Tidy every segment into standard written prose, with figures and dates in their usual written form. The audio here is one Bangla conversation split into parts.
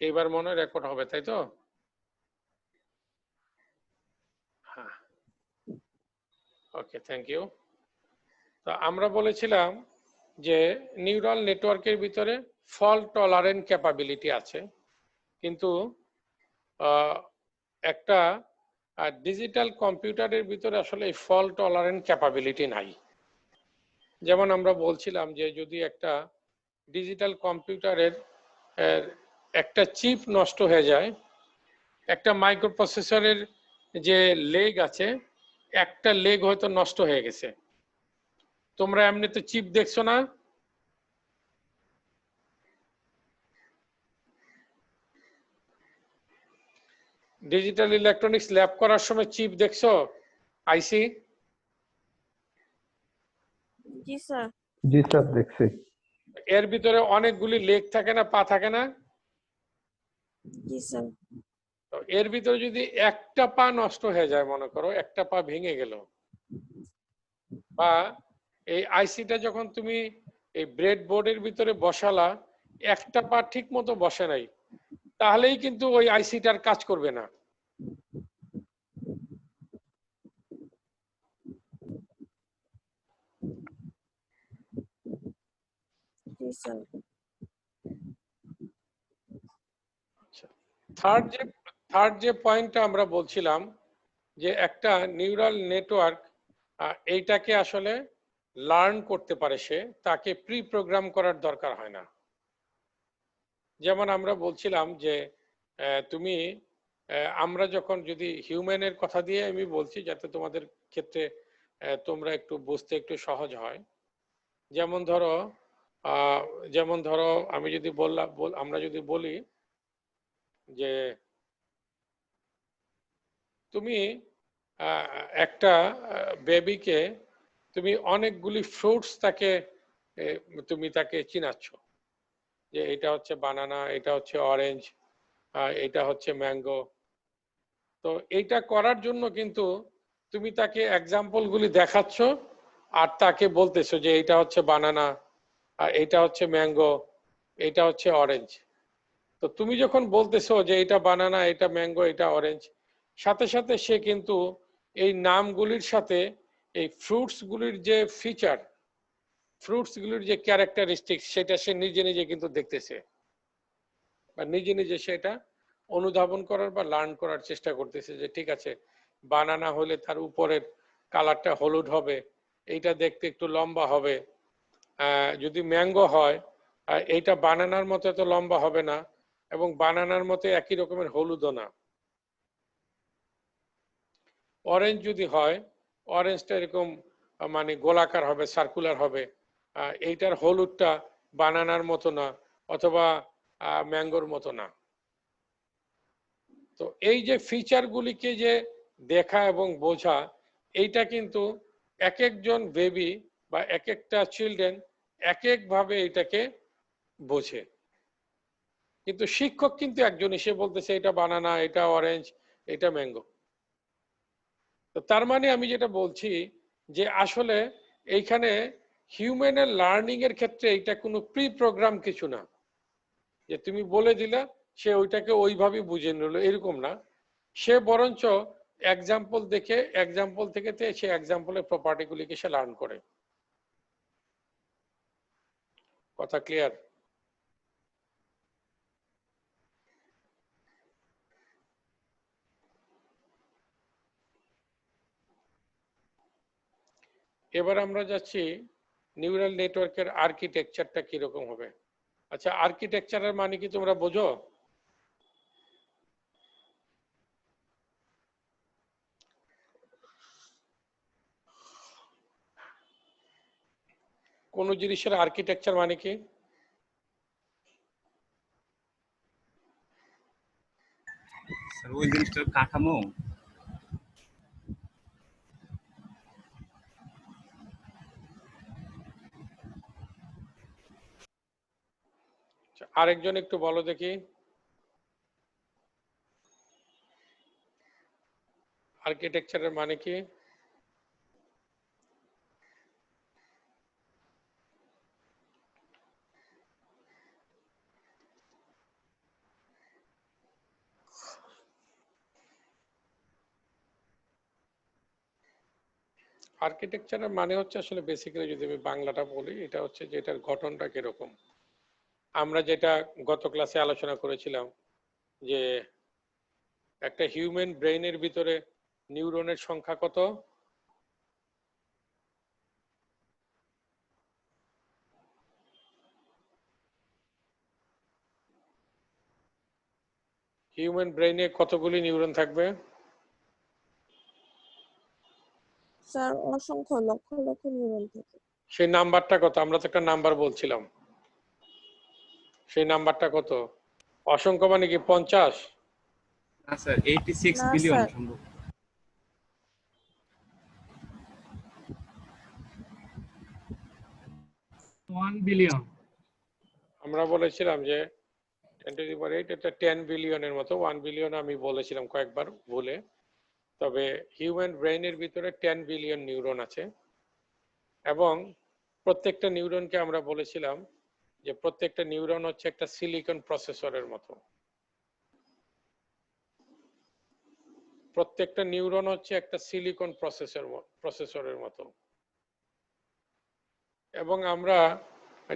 এইবার মনে হয় রেকর্ড হবে, তাই তো? হ্যাঁ, ওকে, থ্যাংক ইউ। তো আমরা বলেছিলাম যে নিউরাল নেটওয়ার্কের ভিতরে ফল্ট টলারেন্ট ক্যাপাবিলিটি আছে, কিন্তু একটা ডিজিটাল কম্পিউটারের ভিতরে আসলে এই ফল্ট টলারেন্ট ক্যাপাবিলিটি নাই। যেমন আমরা বলছিলাম যে যদি একটা ডিজিটাল কম্পিউটারের একটা চিপ নষ্ট হয়ে যায়, একটা মাইক্রোপ্রসেসরের যে লেগ আছে, একটা লেগ হয়তো নষ্ট হয়ে গেছে, তোমরা এমনিতে চিপ দেখছো না? ডিজিটাল ইলেকট্রনিক্স ল্যাব করার সময় চিপ দেখছো, আইসি? জি স্যার। জি স্যার, দেখছি। এর ভিতরে অনেকগুলি লেগ থাকে না, পা থাকে না? জি স্যার। তো এর ভিতরে যদি একটা পা নষ্ট হয়ে যায়, মনে করো একটা পা ভেঙে গেল, বা এই আইসিটা যখন তুমি এই ব্রেড বোর্ডের ভিতরে বসালা, একটা পা ঠিক মতো বসে নাই, তাহলেই কিন্তু ওই আইসিটার কাজ করবে না। জি স্যার। থার্ড যে পয়েন্টটা আমরা বলছিলাম যে একটা নিউরাল নেটওয়ার্ক এইটাকে আসলে লার্ন করতে পারে, সে তাকে প্রি প্রোগ্রাম করার দরকার হয় না। যেমন আমরা বলছিলাম যে তুমি আমরা যখন যদি হিউম্যানের কথা দিয়ে আমি বলছি যাতে তোমাদের ক্ষেত্রে তোমরা একটু বুঝতে একটু সহজ হয়। যেমন ধরো যেমন ধরো আমি যদি আমরা যদি বলি যে তুমি একটা বেবিকে তুমি অনেকগুলি ফ্রুটস তাকে তুমি তাকে চিনাচ্ছ যে এটা হচ্ছে বানানা, এটা হচ্ছে অরেঞ্জ, এটা হচ্ছে ম্যাঙ্গো। তো এইটা করার জন্য কিন্তু তুমি তাকে এক্সাম্পলগুলি দেখাচ্ছ আর তাকে বলতেছো যে এটা হচ্ছে বানানা, আর এটা হচ্ছে ম্যাঙ্গো, এটা হচ্ছে অরেঞ্জ। তো তুমি যখন বলতেছো যে এটা বানানা, এটা ম্যাঙ্গো, এটা অরেঞ্জ, সাথে সাথে সে কিন্তু এই নামগুলির সাথে এই ফ্রুটসগুলির যে ফিচার, ফ্রুটসগুলির যে ক্যারেক্টারিস্টিক, সেটা সে নিজে নিজে কিন্তু দেখতেছে, বা নিজে নিজে সেটা অনুধাবন করার বা লার্ন করার চেষ্টা করতেছে যে ঠিক আছে, বানানা হলে তার উপরের কালারটা হলুদ হবে, এইটা দেখতে একটু লম্বা হবে। যদি ম্যাঙ্গো হয়, এইটা বানানার মতো এত লম্বা হবে না, এবং বানানার মতো একই রকমের হলুদও না। অরেঞ্জ যদি হয়, অরেঞ্জটা এরকম মানে গোলাকার হবে, সার্কুলার হবে, এইটার হলুদটা বানানার মতো না, অথবা ম্যাঙ্গোর মতো না। তো এই যে ফিচারগুলিকে যে দেখা এবং বোঝা, এইটা কিন্তু এক একজন বেবি বা এক একটা চিলড্রেন এক একভাবে এটাকে বোঝে। কিন্তু শিক্ষক কিন্তু একজন এসে বলতেছে এটা বানানা, এটা অরেঞ্জ, এটা ম্যাঙ্গো। তো তার মানে আমি যেটা বলছি যে আসলে এইখানে হিউম্যানের লার্নিং এর ক্ষেত্রে এটা কোনো প্রি প্রোগ্রাম কিছু না যে তুমি বলে দিলা সে ওইটাকে ওইভাবে বুঝে নিল, এরকম না। সে বরঞ্চ এক্সাম্পল দেখে, এক্সাম্পল থেকে সে এক্সাম্পলের প্রপার্টিগুলিকে সে লার্ন করে। কথা ক্লিয়ার? এবার আমরা যাচ্ছি নিউরাল নেটওয়ার্কের আর্কিটেকচারটা কিরকম হবে। আচ্ছা, আর্কিটেকচারের মানে কি তোমরা বোঝো? কোন জিনিসের আর্কিটেকচার মানে কি? স্যার ওই জিনিসটার কাঠামো। আরেকজন একটু বলো দেখি, আর্কিটেকচারের মানে কি? আর্কিটেকচারের মানে হচ্ছে আসলে বেসিক্যালি যদি আমি বাংলাটা বলি, এটা হচ্ছে যে এটার গঠনটা কিরকম। আমরা যেটা গত ক্লাসে আলোচনা করেছিলাম যে একটা হিউম্যান ব্রেইনের ভিতরে নিউরনের সংখ্যা কত? হিউম্যান ব্রেইনে কতগুলি নিউরন থাকবে? স্যার অসংখ্য লক্ষ লক্ষ নিউরন থাকে। সেই নাম্বারটা কত? আমরা তো একটা নাম্বার বলছিলাম, সেই নাম্বারটা কত? অসংখ্য মানে কি 50? না স্যার 86 না বিলিয়ন স্যার, সম্ভব। 1 বিলিয়ন। আমরা বলেছিলাম যে 10⁸, এটা 10 বিলিয়নের মতো। 1 বিলিয়ন আমি বলেছিলাম কয়েকবার ভুলে। তবে হিউম্যান ব্রেইনের ভিতরে 10 বিলিয়ন নিউরন আছে এবং প্রত্যেকটা নিউরনকে আমরা বলেছিলাম যে প্রত্যেকটা নিউরন হচ্ছে একটা সিলিকন প্রসেসরের মতো। প্রত্যেকটা নিউরন হচ্ছে একটা সিলিকন প্রসেসরের মতো। এবং আমরা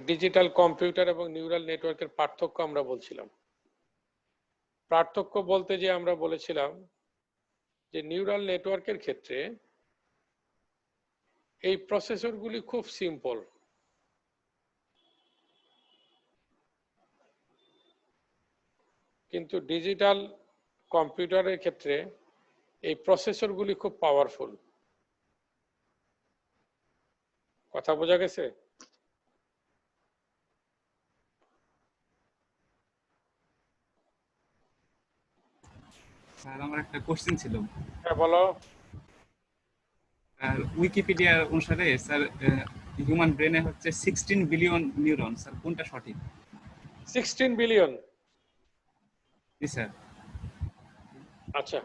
ডিজিটাল কম্পিউটার এবং নিউরাল নেটওয়ার্কের পার্থক্য আমরা বলছিলাম। পার্থক্য বলতে যে আমরা বলেছিলাম যে নিউরাল নেটওয়ার্কের ক্ষেত্রে এই প্রসেসরগুলি খুব সিম্পল, কিন্তু ডিজিটাল কম্পিউটারের ক্ষেত্রে এই প্রসেসরগুলি খুব পাওয়ারফুল। কথা বোঝা গেছে? স্যার আমার একটা কোশ্চেন ছিল। হ্যাঁ বলো। আর উইকিপিডিয়ার অনুসারে স্যার হিউম্যান ব্রেনে হচ্ছে 16 বিলিয়ন নিউরন, স্যার কোনটা সঠিক? 16 বিলিয়ন? জি স্যার। আচ্ছা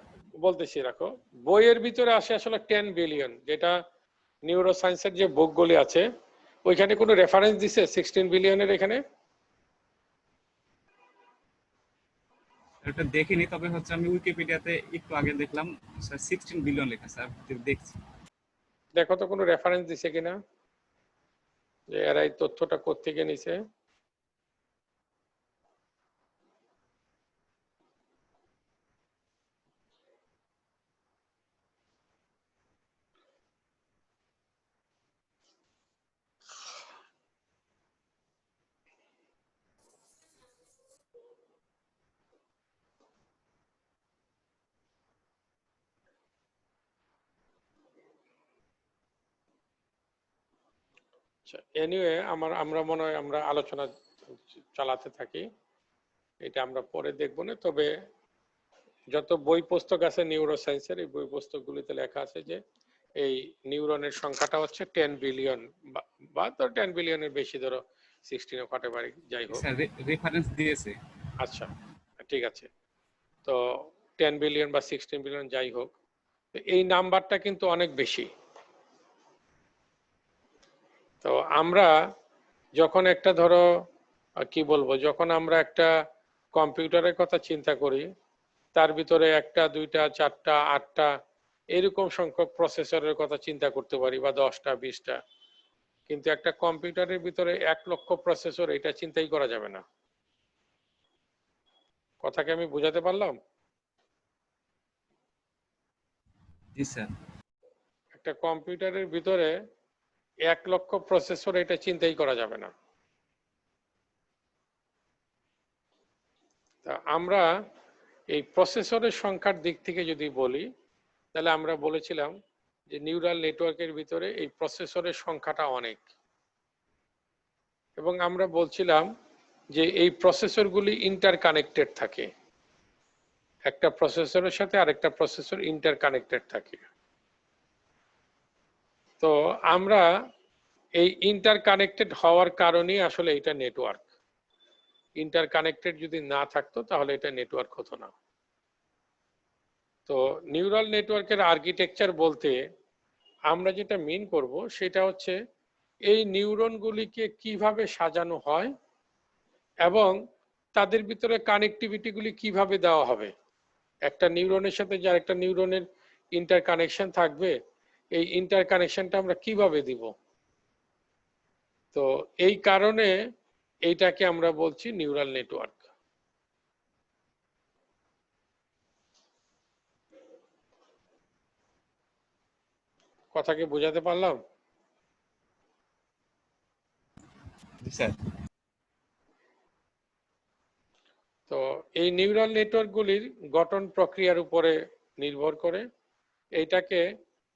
বলতেছি, রাখো। বইয়ের ভিতরে আসে আসলে 10 বিলিয়ন, যেটা নিউরোসায়েন্সের যে বুকগুলি আছে ওইখানে কোনো রেফারেন্স দিছে 16 বিলিয়নের? এখানে এটা দেখিনি, তবে হচ্ছে আমি উইকিপিডিয়াতে একটু আগে দেখলাম স্যার 16 বিলিয়ন লেখা, স্যার দেখছি। দেখো তো কোনো রেফারেন্স দিছে কিনা যে এরা এই তথ্যটা কোত্থেকে নিছে। এনিওয়ে আমরা মনে হয় আমরা আলোচনা চালাতে থাকি, এটা আমরা পরে দেখবো না। তবে যত বই পুস্তক আছে নিউরোসায়েন্সের, এই বই পুস্তকগুলিতে লেখা আছে যে এই নিউরনের সংখ্যাটা হচ্ছে 10 বিলিয়ন বা তো 10 বিলিয়নের বেশি, ধরো 16 হতে পারে, যাই হোক। স্যার রেফারেন্স দিয়েছে। আচ্ছা ঠিক আছে, তো 10 বিলিয়ন বা 16 বিলিয়ন যাই হোক, এই নাম্বারটা কিন্তু অনেক বেশি। তো আমরা যখন একটা ধরো কি বলবো, যখন আমরা একটা কম্পিউটারের কথা চিন্তা করি, তার ভিতরে একটা দুইটা চারটা আটটা এরকম সংখ্যক প্রসেসরের কথা চিন্তা করতে পারি, বা 10টা 20টা, কিন্তু একটা কম্পিউটারের ভিতরে 1 লক্ষ প্রসেসর, এটা চিন্তাই করা যাবে না। কথাকে আমি বুঝাতে পারলাম? জি স্যার। একটা কম্পিউটারের ভিতরে 1 লক্ষ প্রসেসর, এটা চিন্তাই করা যাবে না। তা আমরা এই প্রসেসরের সংখ্যার দিক থেকে যদি বলি, তাহলে আমরা বলেছিলাম যে নিউরাল নেটওয়ার্কের ভিতরে এই প্রসেসরের সংখ্যাটা অনেক, এবং আমরা বলছিলাম যে এই প্রসেসরগুলি ইন্টারকানেক্টেড থাকে, একটা প্রসেসরের সাথে আরেকটা প্রসেসর ইন্টারকানেক্টেড থাকে। তো আমরা এই ইন্টারকানেক্টেড হওয়ার কারণেই আসলে এটা নেটওয়ার্ক। ইন্টারকানেক্টেড যদি না থাকতো তাহলে এটা নেটওয়ার্ক হতো না। তো নিউরাল নেটওয়ার্কের আর্কিটেকচার বলতে আমরা যেটা মিন করব সেটা হচ্ছে এই নিউরনগুলিকে কিভাবে সাজানো হয় এবং তাদের ভিতরে কানেক্টিভিটিগুলি কিভাবে দেওয়া হবে। একটা নিউরনের সাথে যে আরেকটা নিউরনের ইন্টারকানেকশন থাকবে, এই ইন্টারকানেকশনটা আমরা কিভাবে দিব? তো এই কারণে এইটাকে আমরা বলছি নিউরাল নেটওয়ার্ক। কথা কি বোঝাতে পারলাম? জি স্যার। তো এই নিউরাল নেটওয়ার্কগুলির গঠন প্রক্রিয়ার উপরে নির্ভর করে। এইটাকে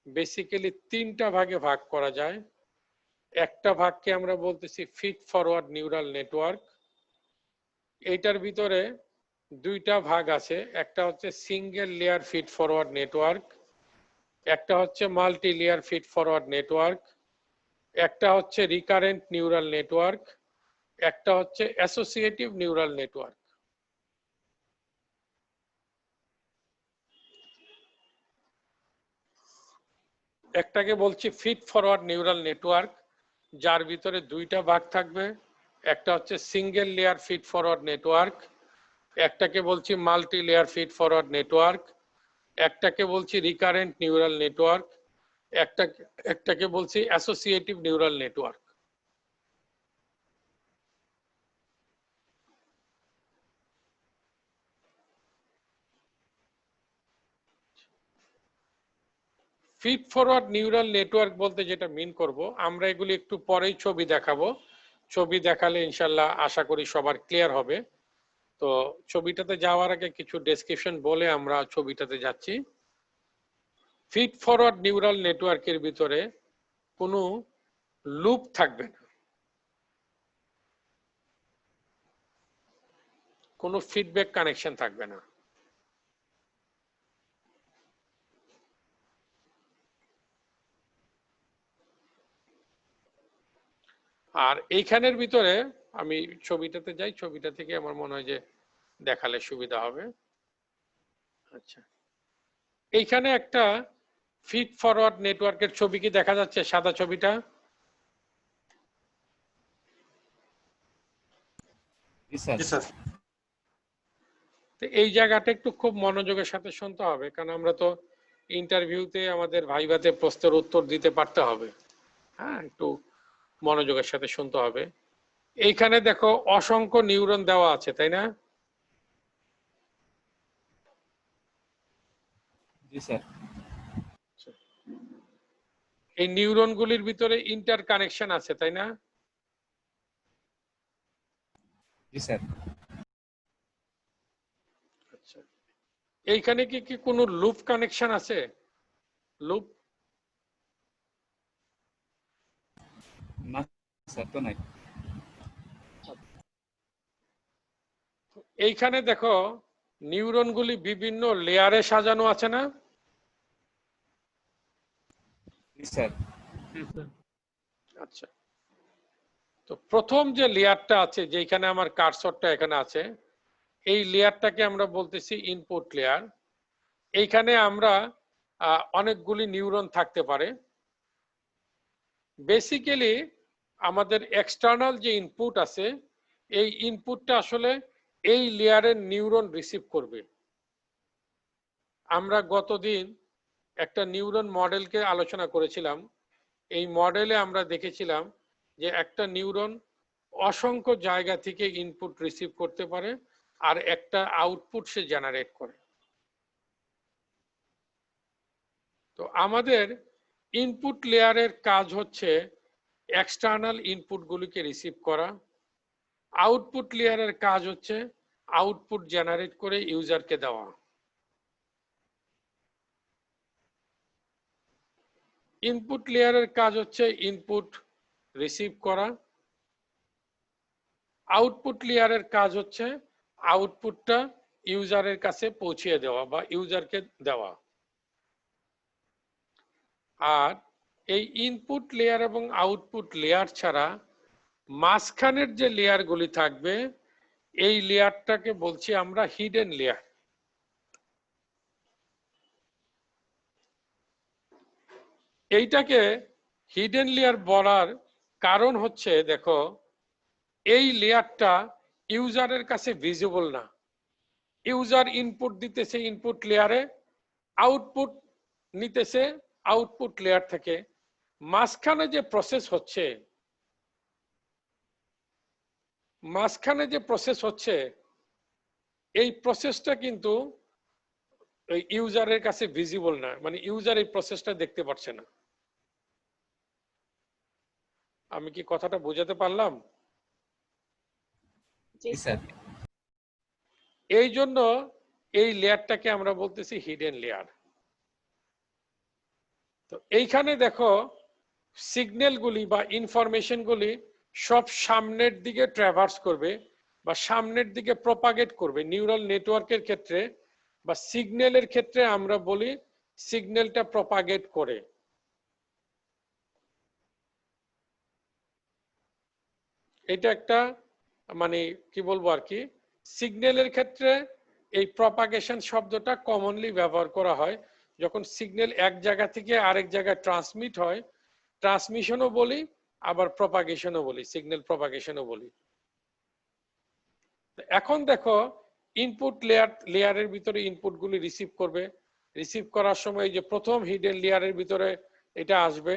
বেসিক্যালি 3টা ভাগে ভাগ করা যায়। একটা ভাগকে আমরা বলতেছি ফিড ফরওয়ার্ড নিউরাল নেটওয়ার্ক। এইটার ভিতরে 2টা ভাগ আছে, একটা হচ্ছে single layer feed forward network, একটা হচ্ছে multi layer feed forward network, একটা হচ্ছে রিকারেন্ট নিউরাল নেটওয়ার্ক, একটা হচ্ছে অ্যাসোসিয়েটিভ নিউরাল নেটওয়ার্ক। একটাকে বলছি ফিড ফরওয়ার্ড নিউরাল নেটওয়ার্ক, যার ভিতরে 2টা ভাগ থাকবে, একটা হচ্ছে single layer feed forward network, একটাকে বলছি multi layer feed forward network, একটাকে বলছি রিকারেন্ট নিউরাল নেটওয়ার্ক, একটাকে বলছি associative neural network. Feed forward neural network বলতে যেটা মিন করব, আমরা এগুলি একটু পরেই ছবি দেখাবো। ছবি দেখালে ইনশাল্লাহ আশা করি সবার ক্লিয়ার হবে। তো ছবিটাতে যাওয়ার আগে কিছু ডেসক্রিপশন বলে আমরা ছবিটাতে যাচ্ছি। ফিড ফরওয়ার্ড নিউরাল নেটওয়ার্কের ভিতরে কোনো লুপ থাকবে না, কোনো ফিডব্যাক কানেকশন থাকবে না। আর এইখানের ভিতরে আমি ছবিটাতে যাই, ছবিটা থেকে আমার মনে হয় যে দেখালে সুবিধা হবে। আচ্ছা, এইখানে একটা ফিড ফরওয়ার্ড নেটওয়ার্কের ছবি কি দেখা যাচ্ছে? সাদা ছবিটা তো এই জায়গাটা একটু খুব মনোযোগের সাথে শুনতে হবে, কারণ আমরা তো ইন্টারভিউতে আমাদের ভাইভাতে প্রশ্নের উত্তর দিতে পারতে হবে। হ্যাঁ, একটু মনোযোগের সাথে শুনতে হবে। এইখানে দেখো অসংখ্য নিউরন দেওয়া আছে, তাই না? জি স্যার। এই নিউরনগুলির ভিতরে ইন্টার কানেকশন আছে, তাই না? জি স্যার। আচ্ছা, এইখানে কি কি কোনো লুপ কানেকশন আছে? লুপ? না স্যার, তো নাই। এইখানে দেখো নিউরনগুলি বিভিন্ন লেয়ারে সাজানো আছে না? জি স্যার। আচ্ছা, তো প্রথম যে লেয়ারটা আছে, যেখানে আমার কার্সরটা এখানে আছে, এই লেয়ারটাকে আমরা বলতেছি ইনপুট লেয়ার। এইখানে আমরা অনেকগুলি নিউরন থাকতে পারে। বেসিক্যালি আমাদের এক্সটার্নাল যে ইনপুট আছে, এই ইনপুটটা আসলে এই লেয়ারের নিউরন রিসিভ করবে। আমরা গতদিন একটা নিউরন মডেলকে আলোচনা করেছিলাম। এই মডেলে আমরা দেখেছিলাম যে একটা নিউরন অসংখ্য জায়গা থেকে ইনপুট রিসিভ করতে পারে আর একটা আউটপুট সে জেনারেট করে। তো আমাদের ইনপুট লেয়ারের কাজ হচ্ছে এক্সটার্নাল ইনপুটগুলিকে রিসিভ করা, আউটপুট লেয়ারের কাজ হচ্ছে আউটপুট জেনারেট করে ইউজারকে দেওয়া। ইনপুট লেয়ারের কাজ হচ্ছে ইনপুট রিসিভ করা, আউটপুট লেয়ারের কাজ হচ্ছে আউটপুটটা ইউজারের কাছে পৌঁছিয়ে দেওয়া বা ইউজারকে দেওয়া। আর এই ইনপুট লেয়ার এবং আউটপুট লেয়ার ছাড়া মাঝখানের যে লেয়ারগুলি থাকবে, এই লেয়ারটাকে বলছি আমরা হিডেন লেয়ার। এইটাকে হিডেন লেয়ার বলার কারণ হচ্ছে, দেখো এই লেয়ারটা ইউজারের কাছে ভিজিবল না। ইউজার ইনপুট দিতেছে ইনপুট লেয়ারে, আউটপুট নিতেছে আউটপুট লেয়ার থেকে মাঝখানে যে প্রসেস হচ্ছে, এই প্রসেসটা কিন্তু ইউজারের কাছে ভিজিবল না, মানে ইউজার এই প্রসেসটা দেখতে পাচ্ছে না। আমি কি কথাটা বোঝাতে পারলাম? জি স্যার। এই জন্য এই লেয়ারটাকে আমরা বলতেছি হিডেন লেয়ার। তো এইখানে দেখো সিগন্যালগুলি বা ইনফরমেশনগুলি সব সামনের দিকে ট্রাভার্স করবে বা সামনের দিকে প্রপাগেট করবে। নিউরাল নেটওয়ার্কের ক্ষেত্রে বা সিগন্যালের ক্ষেত্রে আমরা বলি সিগন্যালটা প্রপাগেট করে। এটা একটা মানে কি বলবো আর কি, সিগন্যালের ক্ষেত্রে এই প্রপাগেশন শব্দটা কমনলি ব্যবহার করা হয় যখন সিগন্যাল এক জায়গা থেকে আরেক জায়গায় ট্রান্সমিট হয়। ট্রান্সমিশনও বলি, আবার প্রপাগেশনও বলি, সিগন্যাল প্রপাগেশনও বলি। এখন দেখো ইনপুট লেয়ারের ভিতরে ইনপুটগুলি রিসিভ করবে। রিসিভ করার সময় যে প্রথম হিডেন লেয়ারের ভিতরে এটা আসবে,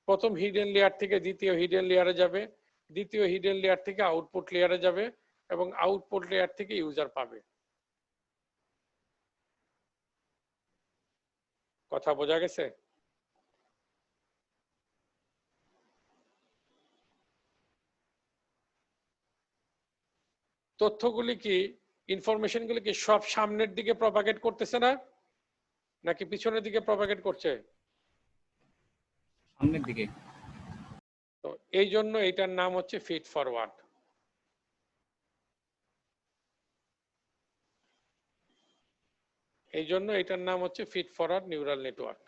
প্রথম হিডেন লেয়ার থেকে দ্বিতীয় হিডেন লেয়ারে যাবে, দ্বিতীয় হিডেন লেয়ার থেকে আউটপুট লেয়ারে যাবে এবং আউটপুট লেয়ার থেকে ইউজার পাবে। কথা বোঝা গেছে? তথ্যগুলি কি, ইনফরমেশনগুলি কি সব সামনের দিকে প্রপাগেট করতেছে না, নাকি পিছনের দিকে প্রপাগেট করছে? সামনের দিকে। তো এই জন্য এটার নাম হচ্ছে ফিড ফরওয়ার্ড। এই জন্য এটার নাম হচ্ছে ফিড ফরওয়ার্ড নিউরাল নেটওয়ার্ক।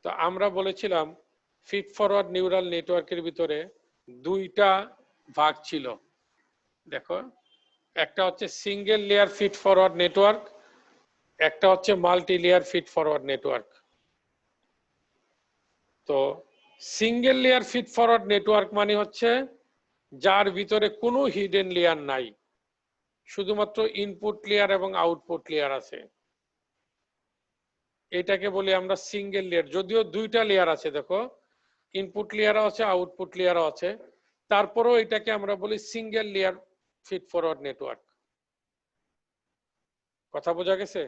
তো আমরা বলেছিলাম ফিড ফরওয়ার্ড নিউরাল নেটওয়ার্কের ভিতরে দুইটা ভাগ ছিল। দেখো, একটা হচ্ছে single layer feed forward network, একটা হচ্ছে multi layer feed forward network. তো single layer feed forward network মানে হচ্ছে যার ভিতরে কোনো হিডেন লেয়ার নাই, শুধুমাত্র ইনপুট লেয়ার এবং আউটপুট লেয়ার আছে। এটাকে বলি আমরা সিঙ্গেল লেয়ার। যদিও দুইটা লেয়ার আছে, দেখো ইনপুট লেয়ারও আছে আউটপুট লেয়ারও আছে, তারপরেও এটাকে আমরা বলি single layer feed forward network. কথা বোঝা গেছে?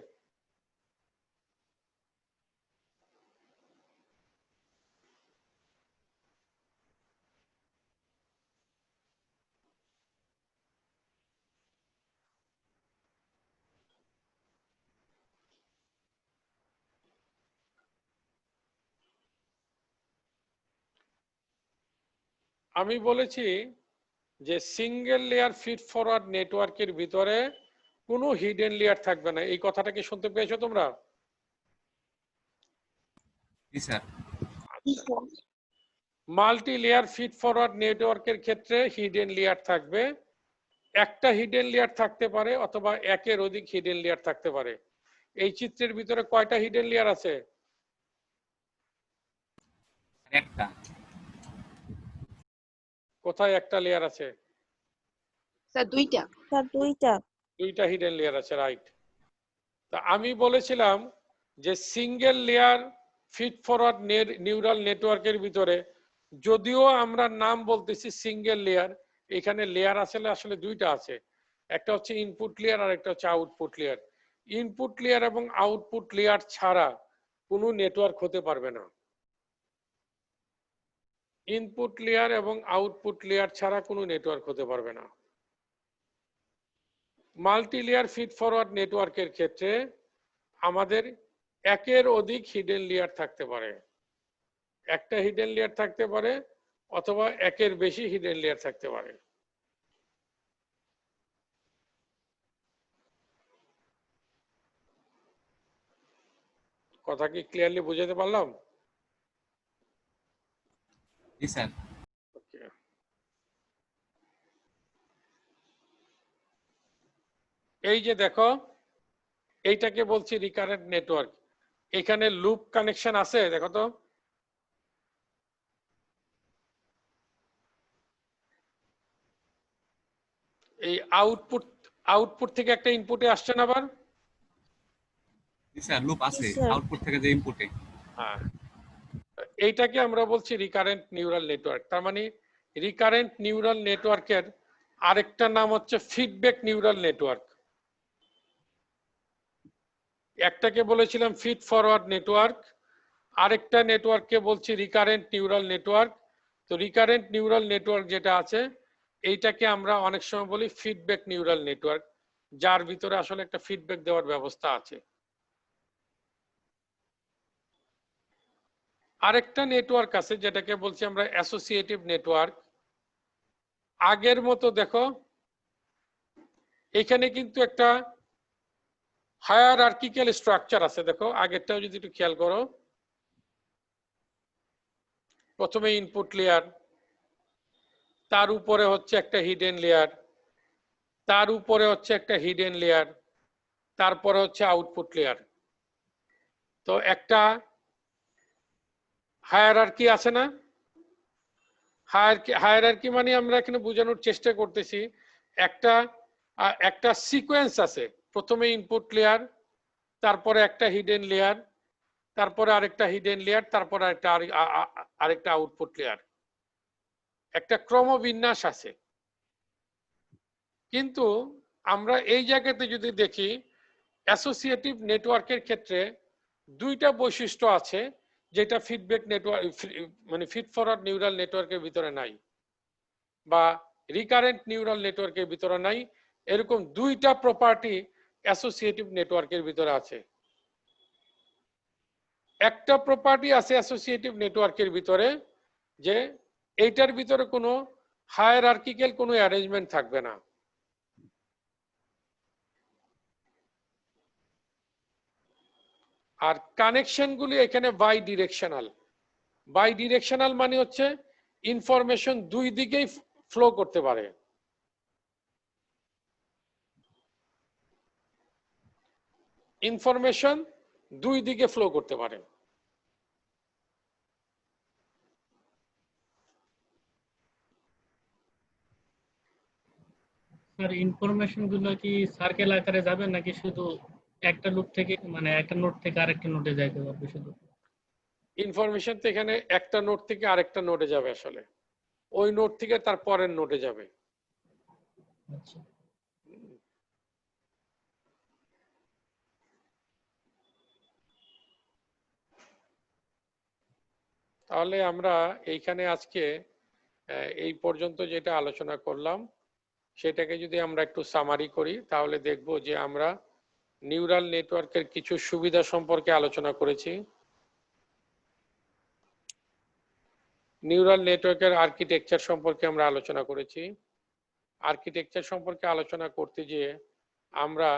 আমি বলেছি যে সিঙ্গেল লেয়ার ফিড ফরওয়ার্ড নেটওয়ার্কের ভিতরে কোনো হিডেন লেয়ার থাকবে না। এই কথাটা কি শুনতে পেয়েছো তোমরা? জি sir. Multi layer feed forward নেটওয়ার্কের ক্ষেত্রে হিডেন লেয়ার থাকবে। একটা হিডেন লেয়ার থাকতে পারে অথবা একের অধিক হিডেন লেয়ার থাকতে পারে। এই চিত্রের ভিতরে কয়টা হিডেন লেয়ার আছে? একটা। কোথায় একটা লেয়ার আছে? স্যার দুইটা। স্যার দুইটা। দুইটা হিডেন লেয়ার আছে, রাইট। তা আমি বলেছিলাম যে single layer feed forward neural নেটওয়ার্কের ভিতরে যদিও আমরা নাম বলতেছি সিঙ্গেল লেয়ার, এখানে লেয়ার আসলে আসলে দুইটা আছে। একটা হচ্ছে ইনপুট লেয়ার আর একটা হচ্ছে আউটপুট লেয়ার। ইনপুট লেয়ার এবং আউটপুট লেয়ার ছাড়া কোনো নেটওয়ার্ক হতে পারবে না। ইনপুট লেয়ার এবং আউটপুট লেয়ার ছাড়া কোনো নেটওয়ার্ক হতে পারবে না। মাল্টি লেয়ার ফিড ফরওয়ার্ড নেটওয়ার্কের ক্ষেত্রে আমাদের একের অধিক হিডেন লেয়ার থাকতে পারে। একটা হিডেন লেয়ার থাকতে পারে অথবা একের বেশি হিডেন লেয়ার থাকতে পারে। কথা কি ক্লিয়ারলি বুঝাতে পারলাম? জি স্যার। এই যে দেখো, এইটাকে বলছি রিকারেন্ট নেটওয়ার্ক। এখানে লুপ কানেকশন আছে, দেখো তো। এই আউটপুট থেকে একটা ইনপুটে আসছে না আবার? স্যার লুপ আছে স্যার আউটপুট থেকে যে ইনপুটে। হ্যাঁ, এইটাকে আমরা বলছি রিকারেন্ট নিউরাল নেটওয়ার্ক। তার মানে রিকারেন্ট নিউরাল নেটওয়ার্কের আরেকটা নাম হচ্ছে ফিডব্যাক নিউরাল নেটওয়ার্ক। একটাকে বলেছিলাম ফিড ফরওয়ার্ড নেটওয়ার্ক, আরেকটা নেটওয়ার্ককে বলছি রিকারেন্ট নিউরাল নেটওয়ার্ক। তো রিকারেন্ট নিউরাল নেটওয়ার্ক যেটা আছে এইটাকে আমরা অনেক সময় বলি ফিডব্যাক নিউরাল নেটওয়ার্ক, যার ভিতরে আসলে একটা ফিডব্যাক দেওয়ার ব্যবস্থা আছে। আরেকটা নেটওয়ার্ক আছে যেটাকে বলছি আমরা অ্যাসোসিয়েটিভ নেটওয়ার্ক। আগের মতো দেখো এখানে কিন্তু একটা হায়ারার্কিক্যাল স্ট্রাকচার আছে। দেখো আগেরটাও যদি একটু খেয়াল করো, প্রথমে ইনপুট লেয়ার, তার উপরে হচ্ছে একটা হিডেন লেয়ার, তার উপরে হচ্ছে একটা হিডেন লেয়ার, তারপরে হচ্ছে আউটপুট লেয়ার। তো একটা হায়ারার্কি আছে না? হায়ারার্কি মানে আমরা এখানে বোঝানোর চেষ্টা করতেছি একটা একটা সিকোয়েন্স আছে। প্রথমে ইনপুট লেয়ার, তারপরে একটা হিডেন লেয়ার, তারপরে আরেকটা হিডেন লেয়ার, তারপরে আরেকটা আউটপুট লেয়ার। একটা ক্রমবিন্যাস আছে। কিন্তু আমরা এই জায়গাতে যদি দেখি অ্যাসোসিয়েটিভ নেটওয়ার্কের ক্ষেত্রে দুইটা বৈশিষ্ট্য আছে যেটা ফিডব্যাক নেটওয়ার্ক মানে ফিড ফরওয়ার্ড নিউরাল নেটওয়ার্কের ভিতরে নাই, বা রিকারেন্ট নিউরাল নেটওয়ার্কের ভিতরে নাই। এরকম দুইটা প্রপার্টি অ্যাসোসিয়েটিভ নেটওয়ার্কের ভিতরে আছে। একটা প্রপার্টি আছে অ্যাসোসিয়েটিভ নেটওয়ার্কের ভিতরে যে এইটার ভিতরে কোনো হায়ারার্কিক্যাল কোনো অ্যারেঞ্জমেন্ট থাকবে না। আর কানেকশনগুলি এখানে বাই ডিরেকশনাল। বাই ডিরেকশনাল মানে হচ্ছে ইনফরমেশন দুই দিকেই ফ্লো করতে পারে। ইনফরমেশন দুই দিকে ফ্লো করতে পারে। স্যার ইনফরমেশন গুলো কি সার্কেল আকারে যাবে নাকি শুধু একটা লুপ থেকে মানে একটা নোড থেকে আরেকটা নোডে যাইতে পারবে শুধু? ইনফরমেশন তো এখানে একটা নোড থেকে আরেকটা নোডে যাবে, আসলে ওই নোড থেকে তার পরের নোডে যাবে। আচ্ছা। তাহলে আমরা এইখানে আজকে এই পর্যন্ত যেটা আলোচনা করলাম সেটাকে যদি আমরা একটু সামারি করি তাহলে দেখব যে আমরা নিউরাল নেটওয়ার্কের কিছু সুবিধা সম্পর্কে আলোচনা করেছি। নিউরাল নেটওয়ার্কের আর্কিটেকচার সম্পর্কে আমরা আলোচনা করেছি। আর্কিটেকচার সম্পর্কে আলোচনা করতে গিয়ে আমরা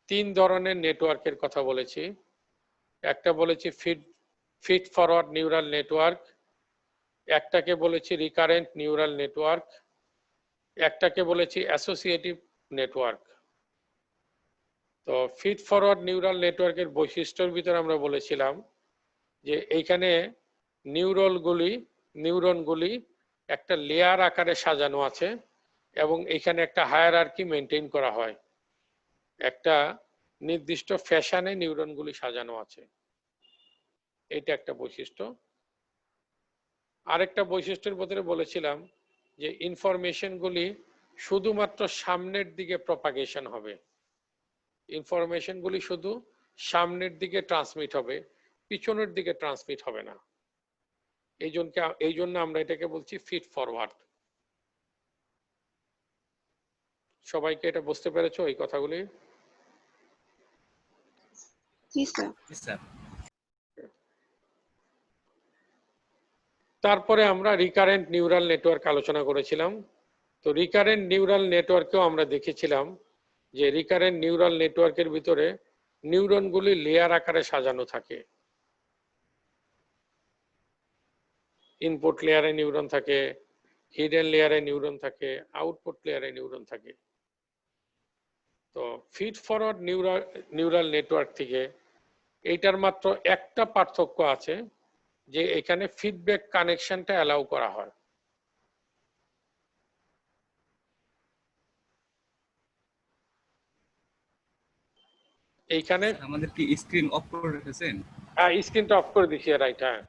তিন ধরনের নেটওয়ার্কের কথা বলেছি। একটা বলেছি ফিড ফরওয়ার্ড নিউরাল নেটওয়ার্ক, একটাকে বলেছি রিকারেন্ট নিউরাল নেটওয়ার্ক, একটাকে বলেছি অ্যাসোসিয়েটিভ নেটওয়ার্ক। তো ফিড ফরওয়ার্ড নিউরাল নেটওয়ার্কের বৈশিষ্ট্যের ভিতরে আমরা বলেছিলাম যে এইখানে নিউরনগুলি একটা লেয়ার আকারে সাজানো আছে এবং এখানে একটা হায়ারার্কি মেনটেন করা হয়। একটা নির্দিষ্ট ফ্যাশনে নিউরনগুলি সাজানো আছে, এটা একটা বৈশিষ্ট্য। আরেকটা বৈশিষ্ট্যের ভিতরে বলেছিলাম যে ইনফরমেশনগুলি শুধুমাত্র সামনের দিকে প্রপাগেশন হবে। ইনফরমেশনগুলি শুধু সামনের দিকে ট্রান্সমিট হবে, পিছনের দিকে ট্রান্সমিট হবে না। এই জন্য আমরা এটাকে বলছি ফিড ফরওয়ার্ড। সবাইকে এটা বুঝতে পেরেছো এই কথাগুলি? জি স্যার। স্যার তারপরে আমরা রিকারেন্ট নিউরাল নেটওয়ার্ক আলোচনা করেছিলাম। তো রিকারেন্ট নিউরাল নেটওয়ার্কেও আমরা দেখেছিলাম যে রিকারেন্ট নিউরাল নেটওয়ার্কের ভিতরে নিউরনগুলি লেয়ার আকারে সাজানো থাকে। ইনপুট লেয়ারে নিউরন থাকে, হিডেন লেয়ারে নিউরন থাকে, আউটপুট লেয়ারে নিউরন থাকে। তো ফিড ফরওয়ার্ড নিউরাল নেটওয়ার্ক থেকে এইটার মাত্র একটা পার্থক্য আছে যে এখানে ফিডব্যাক কানেকশনটা অ্যালাউ করা হয়। এইখানে আমাদের কি স্ক্রিন অফ করে রেখেছেন? স্ক্রিনটা অফ করে দিছি, রাইট। হ্যাঁ,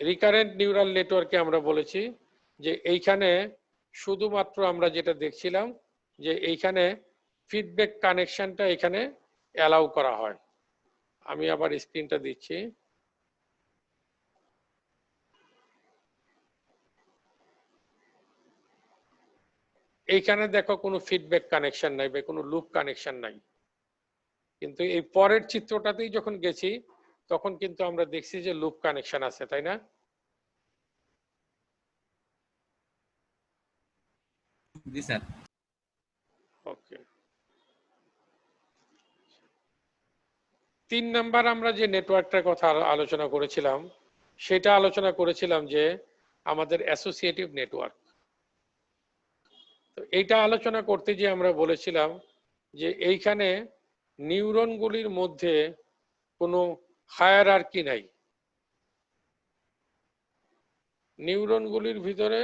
রিকারেন্ট নিউরাল নেটওয়ার্কে আমরা বলেছি যে এইখানে শুধুমাত্র আমরা যেটা দেখছিলাম যে এইখানে ফিডব্যাক কানেকশনটা এখানে অ্যালাউ করা হয়। আমি আবার স্ক্রিনটা দিচ্ছি। এইখানে দেখো কোনো ফিডব্যাক কানেকশন নাই বা কোনো লুপ কানেকশন নাই, কিন্তু এই পরের চিত্রটাতেই যখন গেছি তখন কিন্তু আমরা দেখছি যে লুপ কানেকশন আছে, তাই না? জি স্যার। ওকে, 3 নাম্বার আমরা যে নেটওয়ার্কটার কথা আলোচনা করেছিলাম সেটা আলোচনা করেছিলাম যে আমাদের অ্যাসোসিয়েটিভ নেটওয়ার্ক। তো এইটা আলোচনা করতে গিয়ে আমরা বলেছিলাম যে এইখানে নিউরনগুলির মধ্যে কোনো হায়ারার্কি নাই, নিউরনগুলির ভিতরে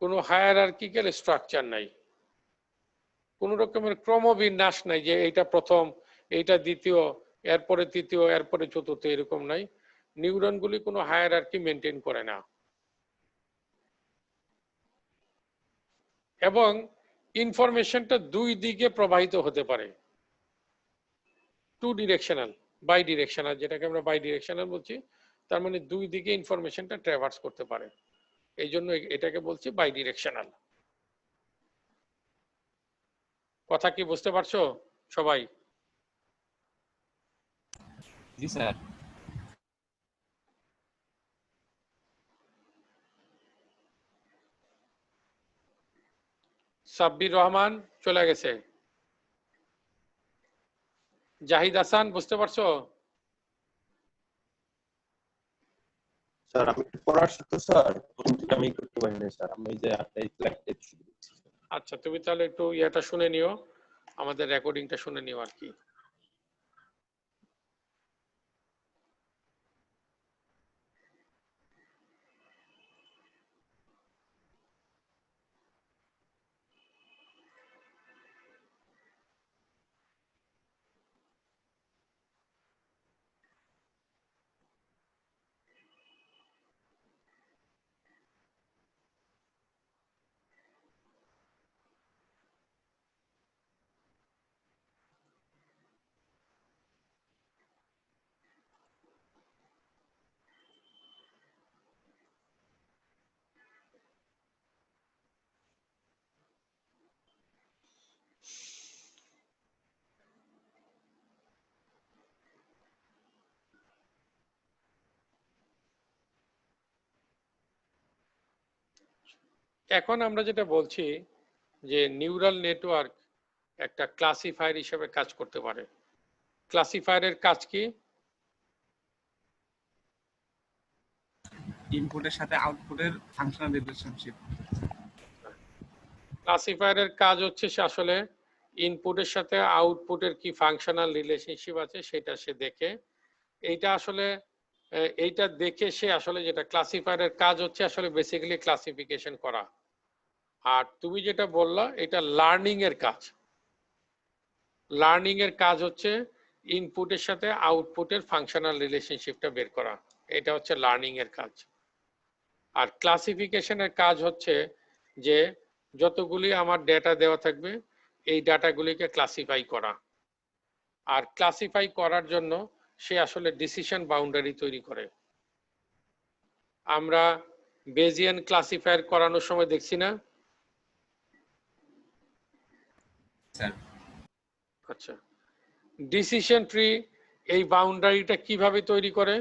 কোনো হায়ারার্কিক্যাল স্ট্রাকচার নাই, কোন রকমের ক্রমবিন্যাস নাই যে এইটা প্রথম, এইটা দ্বিতীয়, এরপরে তৃতীয়, এরপরে চতুর্থ, এরকম নাই। নিউরনগুলি কোনো হায়ারার্কি মেনটেন করে না এবং ইনফরমেশনটা দুই দিকে প্রবাহিত হতে পারে, টু ডিরেকশনাল, বাই ডিরেকশনাল, যেটাকে আমরা বাই ডিরেকশনাল বলছি, তার মানে দুই দিকে ইনফরমেশনটা ট্রাভার্স করতে পারে, এই জন্য এটাকে বলছি বাই ডিরেকশনাল। কথা কি বুঝতে পারছো সবাই? জি স্যার। সাব্বির রহমান চলে গেছে। জাহিদ হাসান বুঝতে পারছো? স্যার আমি একটু পড়া আসছি তো স্যার, প্রথম থেকে আমি করতে পারি না স্যার, আমি যে 28 লাখ শুরু করছি। আচ্ছা, তুমি তাহলে একটু ইয়েটা শুনে নিও, আমাদের রেকর্ডিংটা শুনে নিও আর কি। এখন আমরা যেটা বলছি যে নিউরাল নেটওয়ার্ক একটা ক্লাসিফায়ার হিসেবে কাজ করতে পারে। ক্লাসিফায়ারের কাজ কি? ইনপুটের সাথে আউটপুটের ফাংশনাল রিলেশনশিপ। ক্লাসিফায়ারের কাজ হচ্ছে সে আসলে ইনপুটের সাথে আউটপুটের কি ফাংশনাল রিলেশনশিপ আছে সেটা সে দেখে। এইটা আসলে এইটা দেখে সে আসলে যেটা ক্লাসিফায়ারের কাজ হচ্ছে আসলে বেসিক্যালি ক্লাসিফিকেশন করা। আর তুমি যেটা বললা এটা লার্নিং এর কাজ। লার্নিং এর কাজ হচ্ছে ইনপুটের সাথে আউটপুটের ফাংশনাল রিলেশনশিপটা বের করা, এটা হচ্ছে লার্নিং এর কাজ। আর ক্লাসিফিকেশনের কাজ হচ্ছে যে যতগুলি আমার ডেটা দেওয়া থাকবে এই ডাটাগুলিকে ক্লাসিফাই করা, আর ক্লাসিফাই করার জন্য সে আসলে ডিসিশন বাউন্ডারি তৈরি করে। আমরা বেজিয়ান ক্লাসিফায়ার করানোর সময় দেখছি না? স্যার আচ্ছা, ডিসিশন ট্রি এই বাউন্ডারিটা কিভাবে তৈরি করে?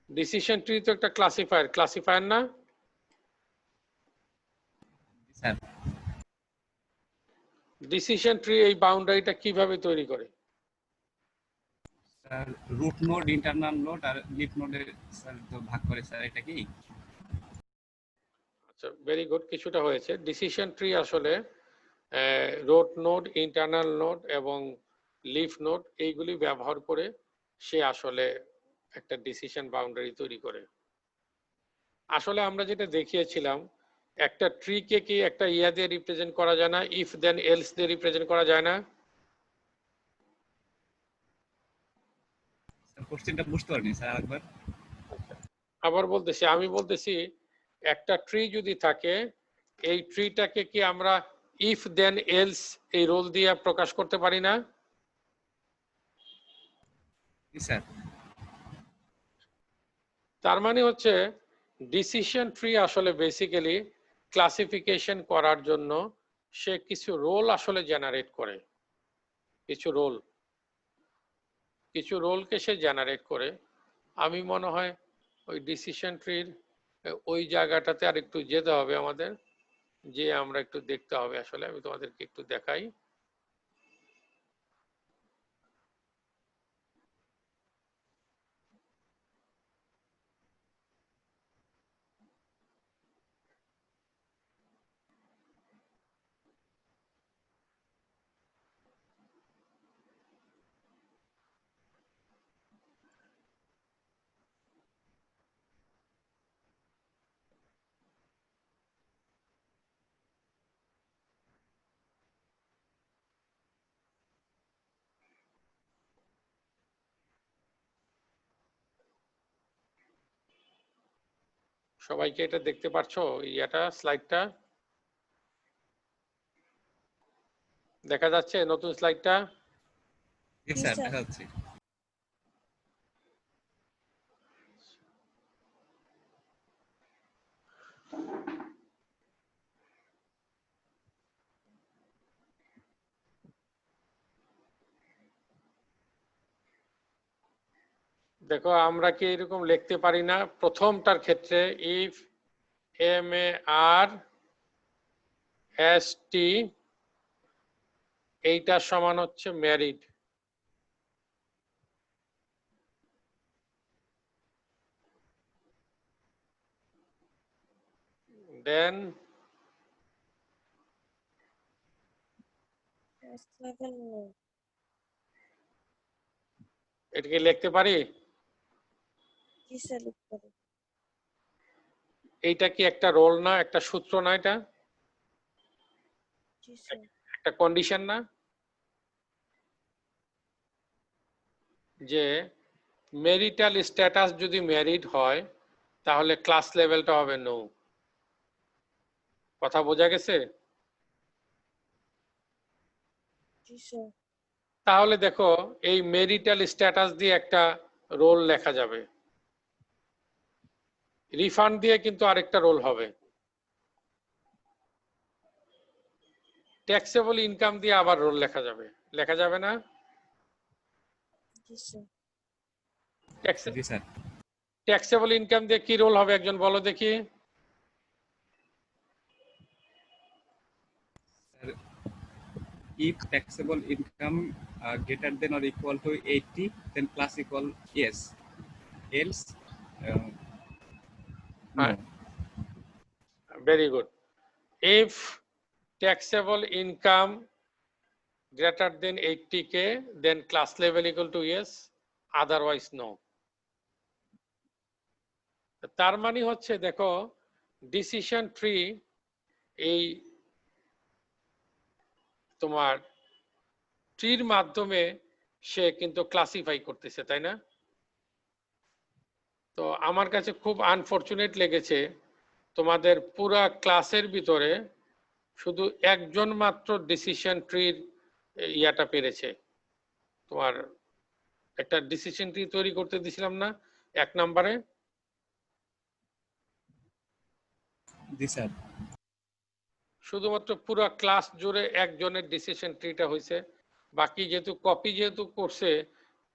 ডিসিশন ট্রি তো একটা ক্লাসিফায়ার, ক্লাসিফায়ার না? স্যার ডিসিশন ট্রি এই বাউন্ডারিটা কিভাবে তৈরি করে? Sir root node, internal node আর লিফ নোডে স্যার তো ভাগ করে স্যার, এটা কি? আচ্ছা, ভেরি গুড, কিছুটা হয়েছে। ডিসিশন ট্রি আসলে রুট নোড, ইন্টারনাল নোড এবং লিফ নোড এইগুলি ব্যবহার করে সে আসলে একটা ডিসিশন বাউন্ডারি তৈরি করে। আসলে আমরা যেটা দেখিয়েছিলাম, একটা ট্রিকে কি একটা ইয়া দিয়ে রিপ্রেজেন্ট করা যায় না, ইফ দেন এলস দিয়ে রিপ্রেজেন্ট করা যায় না? কোশ্চেনটা বুঝতে পারিনি স্যার, আরেকবার। আবার বলতেছি, আমি বলতেছি একটা ট্রি যদি থাকে, এই ট্রিটাকে কি আমরা ইফ দেন এলস এই রোল দিয়ে প্রকাশ করতে পারি না? জি স্যার। তার মানে হচ্ছে ডিসিশন ট্রি আসলে বেসিক্যালি ক্লাসিফিকেশন করার জন্য সে কিছু রোল আসলে জেনারেট করে, কিছু রোলকে সে জেনারেট করে। আমি মনে হয় ওই ডিসিশন ট্রির ওই জায়গাটাতে আর একটু যেতে হবে আমাদের, যে আমরা একটু দেখতে হবে। আসলে আমি তোমাদেরকে একটু দেখাই। সবাইকে এটা দেখতে পাচ্ছো? ইয়াটা স্লাইডটা দেখা যাচ্ছে? নতুন স্লাইডটা? জি জি স্যার, স্যার। দেখা যাচ্ছে। দেখো, আমরা কি এরকম লিখতে পারি না প্রথমটার ক্ষেত্রে, ইফ MARST এইটা সমান হচ্ছে ম্যারিড, দেন ফার্স্ট লেভেল নো। এটাকে লিখতে পারি? জি স্যার, লিখতে পারি। এইটা কি একটা রোল না, একটা সূত্র না, এটা জি স্যার। একটা কন্ডিশন না, যে মেরিটাল স্ট্যাটাস যদি ম্যারিড হয় তাহলে ক্লাস লেভেলটা হবে নো। কথা বোঝা গেছে? জি স্যার। তাহলে দেখো, এই মেরিটাল স্ট্যাটাস দিয়ে একটা রোল লেখা যাবে, রিফান্ড দিয়ে কিন্তু আরেকটা রোল হবে, ট্যাক্সেবল ইনকাম দিয়ে আবার রোল লেখা যাবে। লেখা যাবে না? জি স্যার। জি স্যার। ট্যাক্সেবল ইনকাম দিয়ে কি রোল হবে একজন বলো দেখি? If taxable income greater than or equal to 80, then plus equal yes. Else, no. Very good. If taxable income greater than 80K, then class level equal to yes, otherwise no. তার মানে হচ্ছে দেখো, ডিসিশন ট্রি এই তোমার ট্রির মাধ্যমে সে কিন্তু ক্লাসিফাই করতেছে, তাই না? তো আমার কাছে খুব আনফরচুনেট লেগেছে, তোমাদের পুরা ক্লাসের ভিতরে শুধু একজন মাত্র ডিসিশন ট্রির ইয়াটা পেরেছে। তোমার একটা ডিসিশন ট্রি তৈরি করতে দিছিলাম না 1 নম্বরে? জি স্যার। শুধুমাত্র পুরো ক্লাস জুড়ে একজনের ডিসিশন ট্রিটা হয়েছে, বাকি যেহেতু কপি করছে,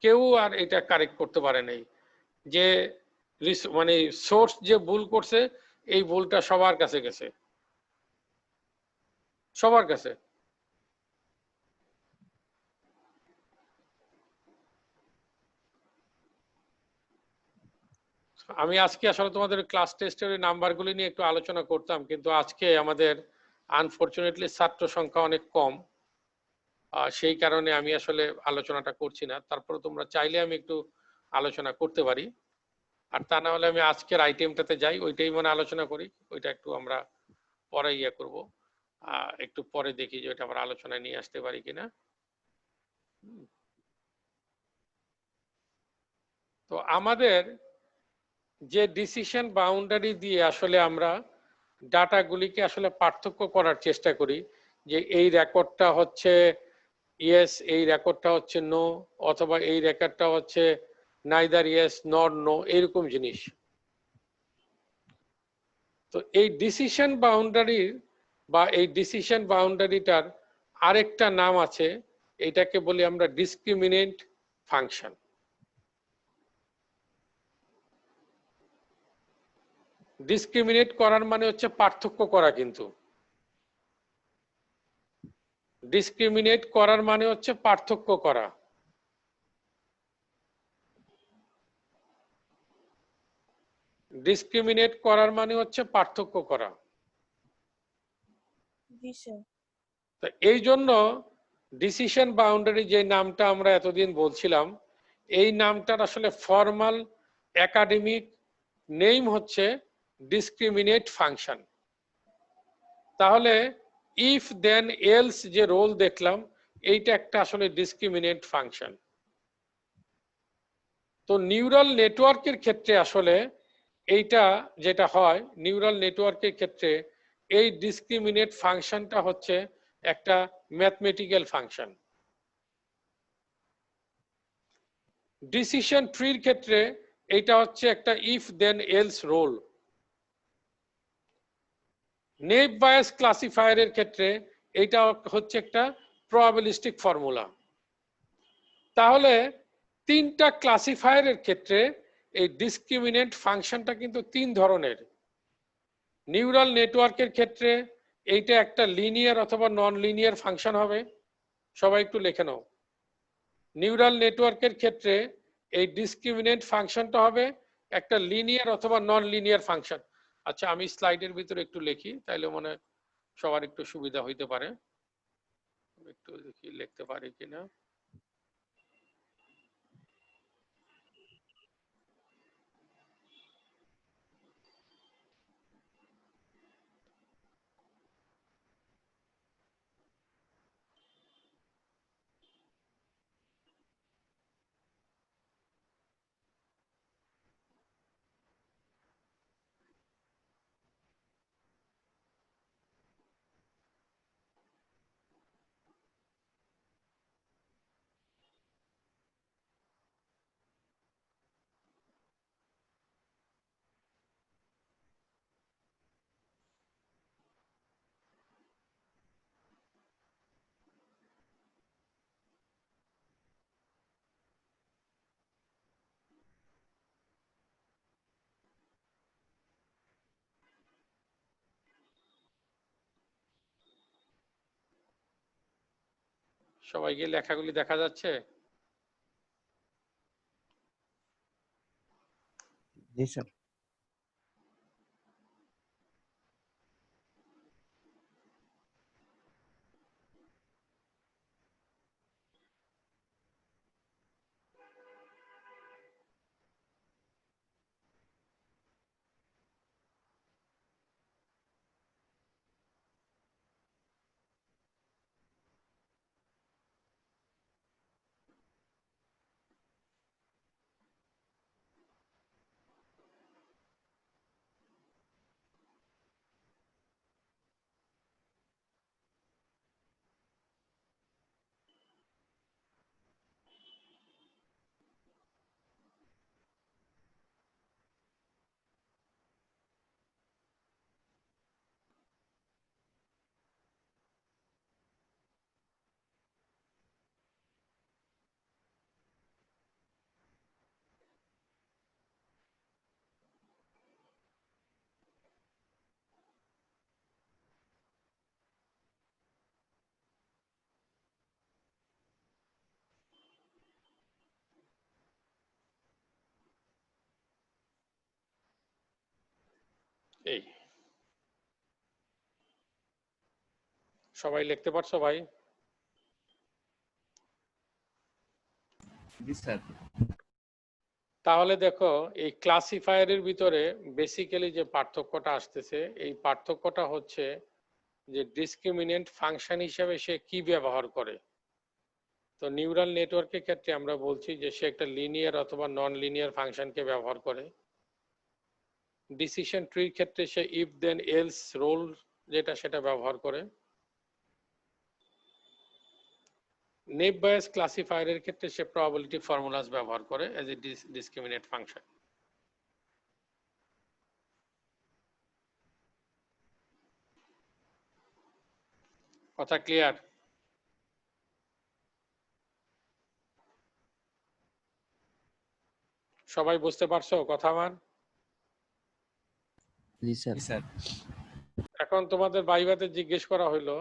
কেউ আর এটা কারেক্ট করতে পারে নাই। যে মানে সোর্স যে ভুল করছে, এই ভুলটা সবার কাছে গেছে, সবার কাছে। আমি আজকে আসলে তোমাদের ক্লাস টেস্টের নাম্বারগুলি নিয়ে একটু আলোচনা করতাম, কিন্তু আজকে আমাদের আনফরচুনেটলি ছাত্র সংখ্যা অনেক কম, সেই কারণে আমি আসলে আলোচনাটা করছি না। তারপরে তোমরা চাইলে আমি একটু আলোচনা করতে পারি। আর তা না হলে আমি আজকের আইটেমটাতে যাই, ওইটাই মানে আলোচনা করি, ওইটা একটু আমরা পরে ইয়ে করবো, একটু পরে দেখি যে ওইটা আমরা আলোচনায় নিয়ে আসতে পারি কিনা। তো আমাদের যে ডিসিশন বাউন্ডারি দিয়ে আসলে আমরা ডাটাগুলিকে আসলে পার্থক্য করার চেষ্টা করি, যে এই রেকর্ডটা হচ্ছে ইয়েস, এই রেকর্ডটা হচ্ছে নো, অথবা এই রেকর্ডটা হচ্ছে নাইদার ইয়েস নর নো, এরকম জিনিস। তো এই ডিসিশন বাউন্ডারির বা এই ডিসিশন বাউন্ডারিটার আরেকটা নাম আছে, এটাকে বলি আমরা ডিসক্রিমিনেন্ট ফাংশন। ডিসক্রিমিনেট করার মানে হচ্ছে পার্থক্য করা, কিন্তু ডিসক্রিমিনেট করার মানে হচ্ছে পার্থক্য করা। ডিসক্রিমিনেট করার মানে হচ্ছে পার্থক্য করা। জি স্যার। তো এই জন্য ডিসিশন বাউন্ডারি যে নামটা আমরা এতদিন বলছিলাম, এই নামটার আসলে ফর্মাল একাডেমিক নেম হচ্ছে ডিসক্রিমিনেট ফাংশন। তাহলে ইফ দেন এলস যে রোল দেখলাম, এইটা একটা আসলে ডিসক্রিমিনেট ফাংশন। তো নিউরাল নেটওয়ার্কের ক্ষেত্রে আসলে এইটা যেটা হয়, নিউরাল নেটওয়ার্কের ক্ষেত্রে এই ডিসক্রিমিনেট ফাংশনটা হচ্ছে একটা ম্যাথমেটিক্যাল ফাংশন। ডিসিশন ট্রির ক্ষেত্রে এটা হচ্ছে একটা if then else rule. Naive Bayes ক্লাসিফায়ারের ক্ষেত্রে এটা হচ্ছে একটা প্রবাবিলিস্টিক ফর্মুলা। তাহলে তিনটা ক্লাসিফায়ারের ক্ষেত্রে এই ডিসক্রিমিনেন্ট ফাংশনটা কিন্তু তিন ধরনের। নিউরাল নেটওয়ার্কের ক্ষেত্রে এইটা একটা লিনিয়ার অথবা নন লিনিয়ার ফাংশন হবে, সবাই একটু লিখে নাও। নিউরাল নেটওয়ার্কের ক্ষেত্রে এই ডিসক্রিমিনেন্ট ফাংশনটা হবে একটা লিনিয়ার অথবা নন লিনিয়ার ফাংশন। আচ্ছা, আমি স্লাইডের ভিতরে একটু লিখি, তাইলে মনে সবার একটু সুবিধা হইতে পারে। একটু দেখি লিখতে পারি কিনা। সবাইকে লেখাগুলি দেখা যাচ্ছে? জি স্যার। এই সবাই লিখতে পারছো ভাই? জি স্যার। তাহলে দেখো এই ক্লাসিফায়ারের ভিতরে বেসিক্যালি যে পার্থক্যটা আসতেছে, এই পার্থক্যটা হচ্ছে যে ডিসক্রিমিনেন্ট ফাংশন হিসেবে সে কি ব্যবহার করে। তো নিউরাল নেটওয়ার্কের ক্ষেত্রে আমরা বলছি যে সে একটা লিনিয়ার অথবা নন লিনিয়ার ফাংশনকে ব্যবহার করে। ডিসিশন ট্রির ক্ষেত্রে say if then else role যেটা সেটা ব্যবহার করে। নেভ বায়াস ক্লাসিফায়ারের ক্ষেত্রে সে প্রবাবিলিটি ফর্মুলাস ব্যবহার করে এজ এ ডিসক্রিমিনেট ফাংশন। কথা ক্লিয়ার? সবাই বুঝতে পারছো কথা আমার? জি স্যার। জি স্যার। এখন তোমাদের ভাইভাতে জিজ্ঞেস করা হলো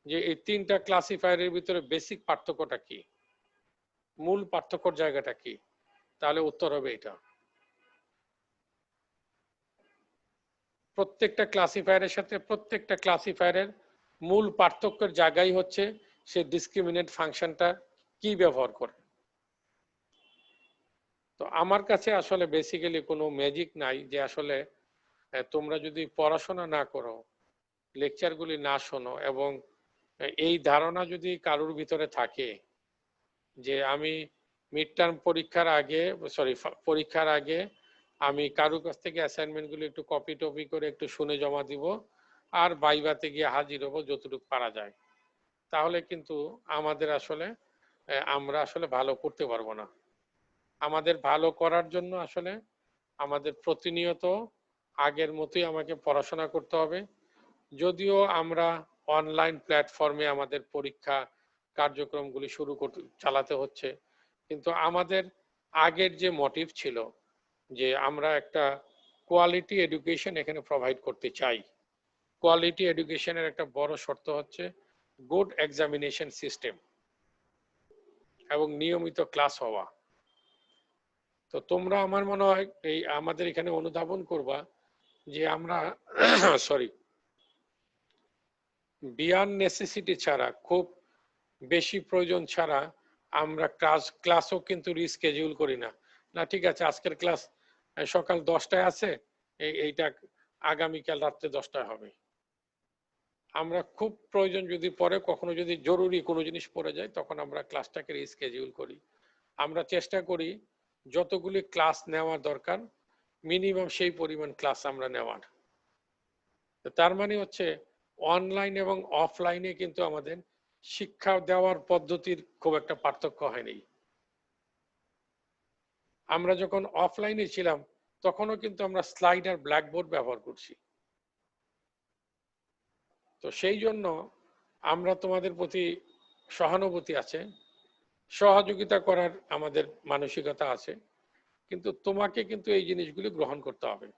যে এই তিনটা ক্লাসিফায়ারের ভিতরে বেসিক পার্থক্যটা কি, মূল পার্থক্যর জায়গাটা কি? তাহলে উত্তর হবে এটা। প্রত্যেকটা ক্লাসিফায়ারের সাথে প্রত্যেকটা ক্লাসিফায়ারের মূল পার্থক্যের জায়গায় হচ্ছে সে ডিসক্রিমিনেন্ট ফাংশনটা কি ব্যবহার করে। তো আমার কাছে আসলে বেসিক্যালি কোনো ম্যাজিক নাই যে আসলে তোমরা যদি পড়াশোনা না করো, লেকচারগুলি না শোনো, এবং এই ধারণা যদি কারোর ভিতরে থাকে যে আমি মিড টার্ম পরীক্ষার আগে আমি কারোর কাছ থেকে অ্যাসাইনমেন্টগুলো একটু কপি টপি করে একটু শুনে জমা দিব আর ভাইভাতে গিয়ে হাজির হবো যতটুকু পারা যায়, তাহলে কিন্তু আমরা আসলে ভালো করতে পারবো না। আমাদের ভালো করার জন্য আসলে আমাদের প্রতিনিয়ত আগের মতোই আমাকে পড়াশোনা করতে হবে। যদিও আমরা অনলাইন প্ল্যাটফর্মে আমাদের পরীক্ষা কার্যক্রমগুলি চালাতে হচ্ছে, কিন্তু আমাদের আগের যে মোটিভ ছিল যে আমরা একটা কোয়ালিটি এডুকেশন এখানে প্রোভাইড করতে চাই। কোয়ালিটি এডুকেশনের একটা বড় শর্ত হচ্ছে গুড এক্সামিনেশন সিস্টেম এবং নিয়মিত ক্লাস হওয়া। তো তোমরা আমার মনে হয় এই আমাদের এখানে অনুধাবন করবা যে আমরা বিয়ার নেসেসিটি ছাড়া, খুব বেশি প্রয়োজন ছাড়া আমরা ক্লাসও কিন্তু রিস্কেডিউল করি না। না ঠিক আছে, আজকের ক্লাস সকাল 10টায় আছে, এইটা আগামীকাল রাত্রে 10টায় হবে। আমরা খুব প্রয়োজন যদি পরে কখনো যদি জরুরি কোনো জিনিস পড়ে যায় তখন আমরা ক্লাসটাকে রিস্কেডিউল করি। আমরা চেষ্টা করি যতগুলি ক্লাস নেওয়া দরকার মিনিমাম সেই পরিমাণ ক্লাস আমরা নেওয়ার। তার মানে হচ্ছে অনলাইন এবং অফলাইনে কিন্তু আমাদের শিক্ষা দেওয়ার পদ্ধতির খুব একটা পার্থক্য হয়নি। আমরা যখন অফলাইনে ছিলাম তখনও কিন্তু আমরা স্লাইড আর ব্ল্যাকবোর্ড ব্যবহার করছি। তো সেই জন্য আমরা তোমাদের প্রতি সহানুভূতি আছে, সহযোগিতা করার আমাদের মানসিকতা আছে, কিন্তু তোমাকে কিন্তু এই জিনিসগুলি গ্রহণ করতে হবে।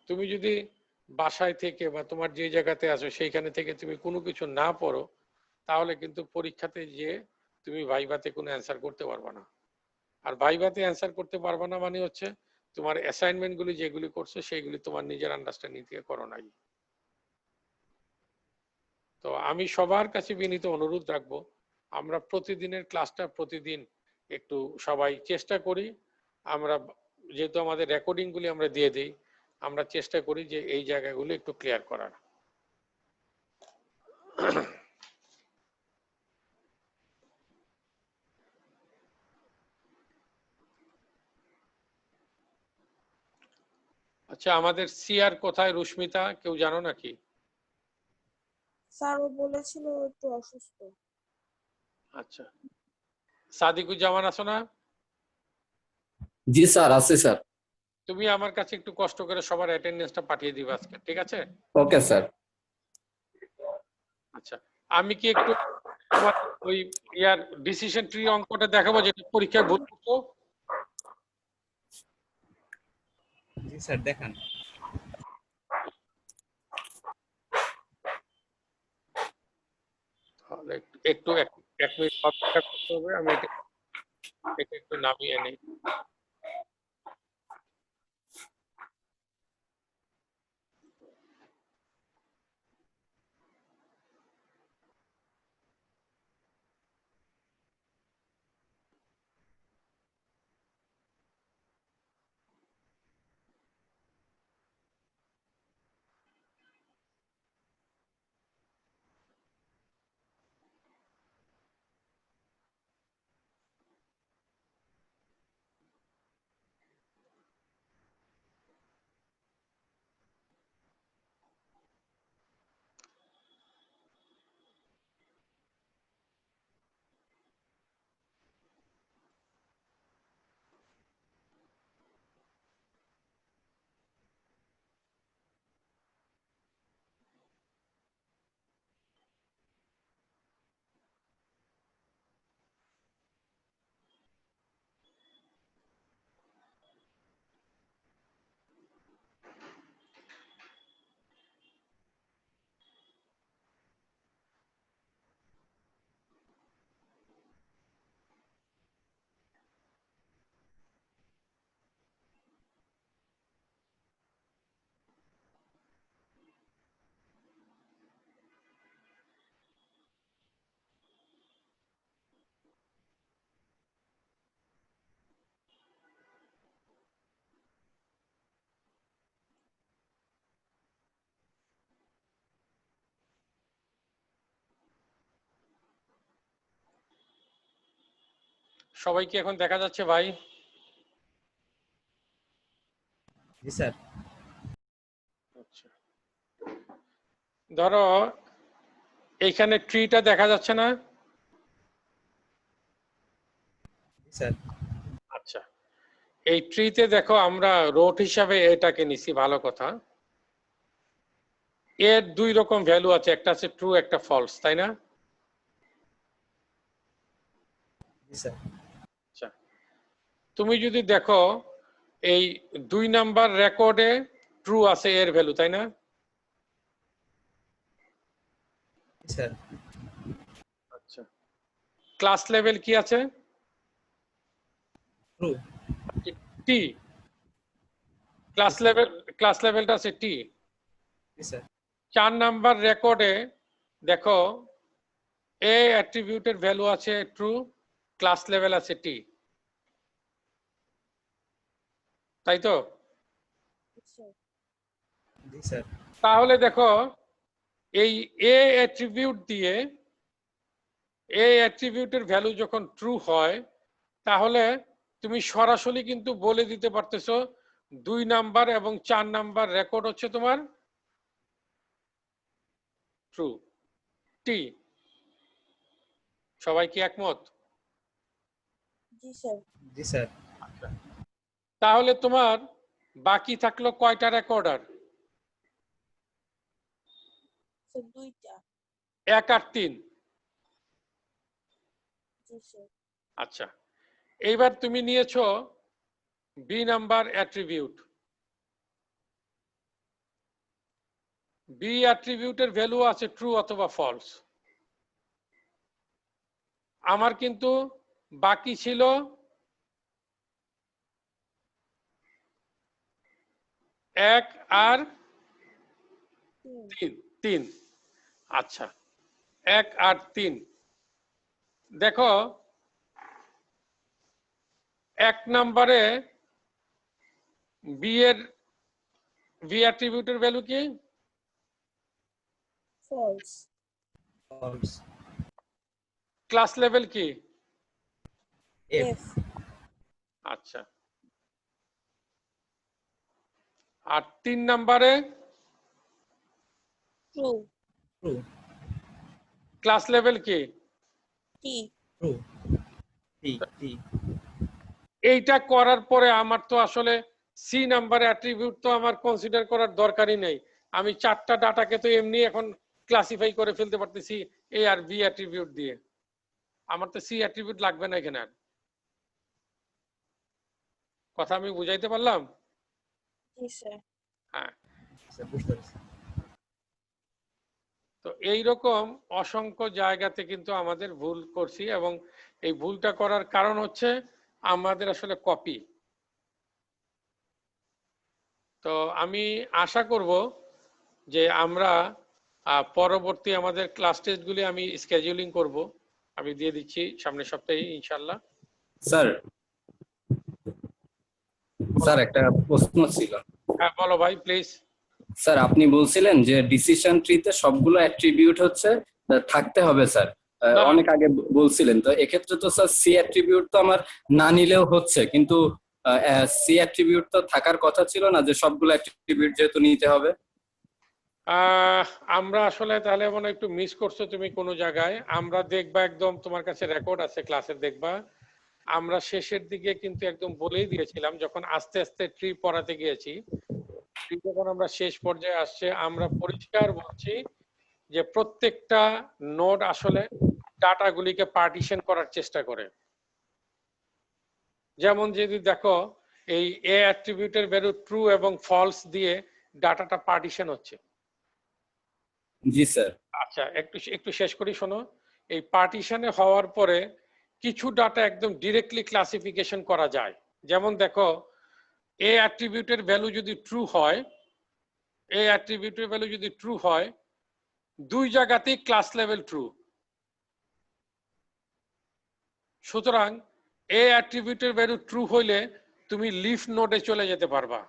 তুমি যদি বাসায় থেকে বা তোমার যে জায়গাতে আছো সেইখানে থেকে তুমি কোনো কিছু না পড়ো, তাহলে কিন্তু পরীক্ষাতে গিয়ে তুমি ভাইভাতে কোনো অ্যান্সার করতে পারবে না। আর ভাইভাতে অ্যান্সার করতে পারবে না মানে হচ্ছে তোমার অ্যাসাইনমেন্টগুলি যেগুলি করছো সেইগুলি তোমার নিজের আন্ডারস্ট্যান্ডিং থেকে করো নাই। তো আমি সবার কাছে বিনীত অনুরোধ রাখবো, আমরা প্রতিদিনের ক্লাসটা প্রতিদিন একটু সবাই চেষ্টা করি, আমরা যেহেতু আমাদের রেকর্ডিংগুলি আমরা দিয়ে দিই, আমরা চেষ্টা করি যে এই জায়গাগুলো একটু ক্লিয়ার করার। আচ্ছা, আমাদের সিআর কোথায়? রুস্মিতা, কেউ জানো নাকি? স্যার ও বলেছিল ও একটু অসুস্থ। আচ্ছা, সাদিকুজ্জামান আছো না? জি স্যার, আছে স্যার। তুমি আমার কাছে একটু কষ্ট করে সবার অ্যাটেন্ডেন্সটা পাঠিয়ে দিবে আজকে, ঠিক আছে? Okay sir. আচ্ছা, আমি কি একটু তোমার ওই ইয়ার ডিসিশন ট্রি অঙ্কটা দেখাবো যেটা পরীক্ষায় ভুল করছো? জি স্যার, দেখান। তাহলে একটু এক মিনিট অপেক্ষা করতে হবে, আমি এটা একটু নামিয়ে নিই। সবাই কি এখন দেখা যাচ্ছে ভাই? জি স্যার। আচ্ছা, ধরো এইখানে ট্রিটা দেখা যাচ্ছে না? জি স্যার। আচ্ছা, এই ট্রিতে দেখো আমরা রোট হিসাবে এটাকে নিছি, ভালো কথা। এর দুই রকম ভ্যালু আছে, একটা আছে ট্রু, একটা ফলস, তাই না? জি স্যার। আচ্ছা, তুমি যদি দেখো এই 2 নাম্বার রেকর্ডে ট্রু আছে এর ভ্যালু, তাই না? জি স্যার। আচ্ছা, ক্লাস লেভেল কি আছে? ট্রু। টি। ক্লাস লেভেলটা আছে টি। জি স্যার। 4 নাম্বার রেকর্ডে দেখো এ অ্যাট্রিবিউটের ভ্যালু আছে ট্রু, ক্লাস লেভেল আছে টি, তাই তো? জি স্যার। তাহলে দেখো এই এ অ্যাট্রিবিউট দিয়ে এ অ্যাট্রিবিউটের ভ্যালু যখন ট্রু হয়, তাহলে তুমি সরাসরি কিন্তু বলে দিতে পারতেছো 2 নাম্বার এবং 4 নাম্বার রেকর্ড হচ্ছে তোমার ট্রু, টি। সবাই কি একমত? জি স্যার। জি স্যার। তাহলে তোমার বাকি থাকলো কয়টা রেকর্ডার? স্যার 2টা। 1 আর 3। জি স্যার। আচ্ছা, এইবার তুমি নিয়েছো বি নাম্বার অ্যাট্রিবিউট। বি অ্যাট্রিবিউটের ভ্যালু আছে ট্রু অথবা ফলস। আমার কিন্তু বাকি ছিল 1 আর 3। আচ্ছা, 1 আর 3 দেখো 1 নম্বরে বি অ্যাট্রিবিউটের ভ্যালু কি? ফলস। ফলস। ক্লাস লেভেল কি? এফ। আচ্ছা, আর 3 নম্বরে ট্রু। ট্রু। ক্লাস লেভেল কি? টি। ট্রু। টি। টি। এইটা করার পরে আমার তো আসলে সি নাম্বার অ্যাট্রিবিউট তো আমার কনসিডার করার দরকারই নেই। আমি 4টা ডাটাকে তো এমনি এখন ক্লাসিফাই করে ফেলতে পারতেছি এ আর বি অ্যাট্রিবিউট দিয়ে। আমার তো সি অ্যাট্রিবিউট লাগবে না এখানে আর। কথা আমি বুঝাইতে পারলাম? জি স্যার। হ্যাঁ। স্যার বুঝতে পারছি। তো এইরকম অসংখ্য জায়গাতে কিন্তু আমাদের ভুল করছি, এবং এই ভুলটা করার কারণ হচ্ছে আমাদের আসলে কপি। তো আমি আশা করব যে আমরা পরবর্তী আমাদের ক্লাস টেস্টগুলি আমি স্কেডিউলিং করব, আমি দিয়ে দিচ্ছি সামনের সপ্তাহে ইনশাল্লাহ। স্যার স্যার একটা প্রশ্ন ছিল। হ্যাঁ বলো ভাই প্লিজ। স্যার আপনি বলছিলেন যে ডিসিশন ট্রিতে সবগুলো অ্যাট্রিবিউট হচ্ছে থাকতে হবে স্যার, না, অনেক আগে বলছিলেন। তো এক্ষেত্রে তো স্যার সি অ্যাট্রিবিউট তো আমার না নিলেও হচ্ছে, কিন্তু সি অ্যাট্রিবিউট তো থাকার কথা ছিল না, যে সবগুলো অ্যাট্রিবিউট যেহেতু নিতে হবে। আমরা আসলে তাহলে মনে হয় একটু মিস করছো তুমি কোনো জায়গায়। আমরা দেখবা একদম তোমার কাছে রেকর্ড আছে ক্লাসের, দেখবা আমরা শেষের দিকে কিন্তু একদম বলেই দিয়েছিলাম, যখন আস্তে আস্তে ট্রি পড়াতে গিয়েছি, ট্রি যখন আমরা শেষ পর্যায়ে আসছে আমরা পরিষ্কার বলছি যে প্রত্যেকটা নোড আসলে ডাটাগুলিকে পার্টিশন করার চেষ্টা করে। যেমন যদি দেখো এই এ অ্যাট্রিবিউটের ভ্যালু ট্রু এবং ফলস দিয়ে ডাটাটা পার্টিশন হচ্ছে। জি স্যার। আচ্ছা, একটু শেষ করি, শোনো। এই পার্টিশনে হওয়ার পরে কিছু ডাটা একদম ডিরেক্টলি ক্লাসিফিকেশন করা যায়। যেমন দেখো এ অ্যাট্রিবিউটের ভ্যালু যদি ট্রু হয়, এ অ্যাট্রিবিউটের ভ্যালু যদি ট্রু হয়, 2 জায়গাতেই ক্লাস লেভেল ট্রু। সুতরাং এ অ্যাট্রিবিউটের ভ্যালু ট্রু হইলে তুমি লিফ নোডে চলে যেতে পারবা।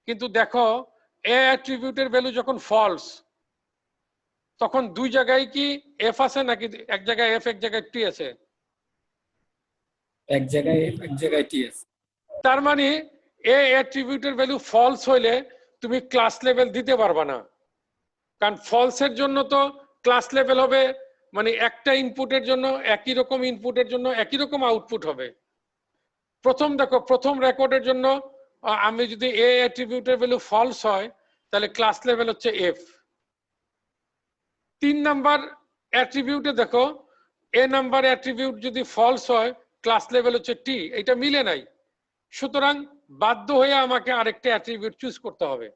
কিন্তু দেখো এ অ্যাট্রিবিউটের ভ্যালু যখন ফলস, তখন 2 জায়গায় কি এফ আছে নাকি এক জায়গায় এফ এক জায়গায় টি আছে? এক জায়গায় টিএস। তার মানে এ অ্যাট্রিবিউটের ভ্যালু ফলস হইলে তুমি ক্লাস লেভেল দিতে পারবা না, কারণ ফলসের জন্য তো ক্লাস লেভেল হবে, মানে একটা ইনপুটের জন্য একই রকম ইনপুটের জন্য একই রকম আউটপুট হবে। প্রথম দেখো, প্রথম রেকর্ডের জন্য আমি যদি এ অ্যাট্রিবিউটের ভ্যালু ফলস হয় তাহলে ক্লাস লেভেল হচ্ছে এফ। 3 নাম্বার অ্যাট্রিবিউটে দেখো এ নাম্বার অ্যাট্রিবিউট যদি ফলস হয় ক্লাস লেভেল হচ্ছে টি, এটা মিলে নাই। সুতরাং বাধ্য হয়ে আমাকে আরেকটা অ্যাট্রিবিউট চুজ করতে হবে।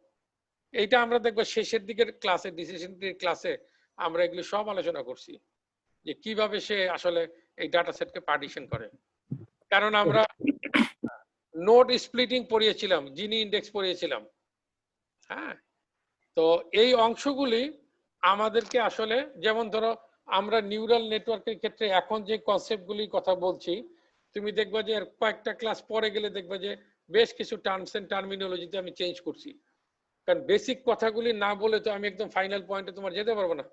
এইটা আমরা দেখবো শেষের দিকের ক্লাসে, ডিসিশন ট্রির ক্লাসে আমরা এগুলো সব আলোচনা করছি যে কিভাবে সে আসলে এই ডাটা সেটকে পার্টিশন করে। কারণ আমরা নোড স্প্লিটিং পড়িয়েছিলাম, জিনি ইন্ডেক্স পড়িয়েছিলাম। হ্যাঁ, তো এই অংশগুলি আমাদেরকে আসলে, যেমন ধরো আমরা নিউরাল নেটওয়ার্কের ক্ষেত্রে এখন যে কনসেপ্টগুলির কথা বলছি, তুমি দেখবে যে এর কয়েকটা ক্লাস পরে গেলে দেখবে যে বেশ কিছু টার্মস এন্ড টার্মিনোলজিতে আমি চেঞ্জ করছি, কারণ বেসিক কথাগুলি না বলে তো আমি একদম ফাইনাল পয়েন্টে তোমার যেতে পারবো না।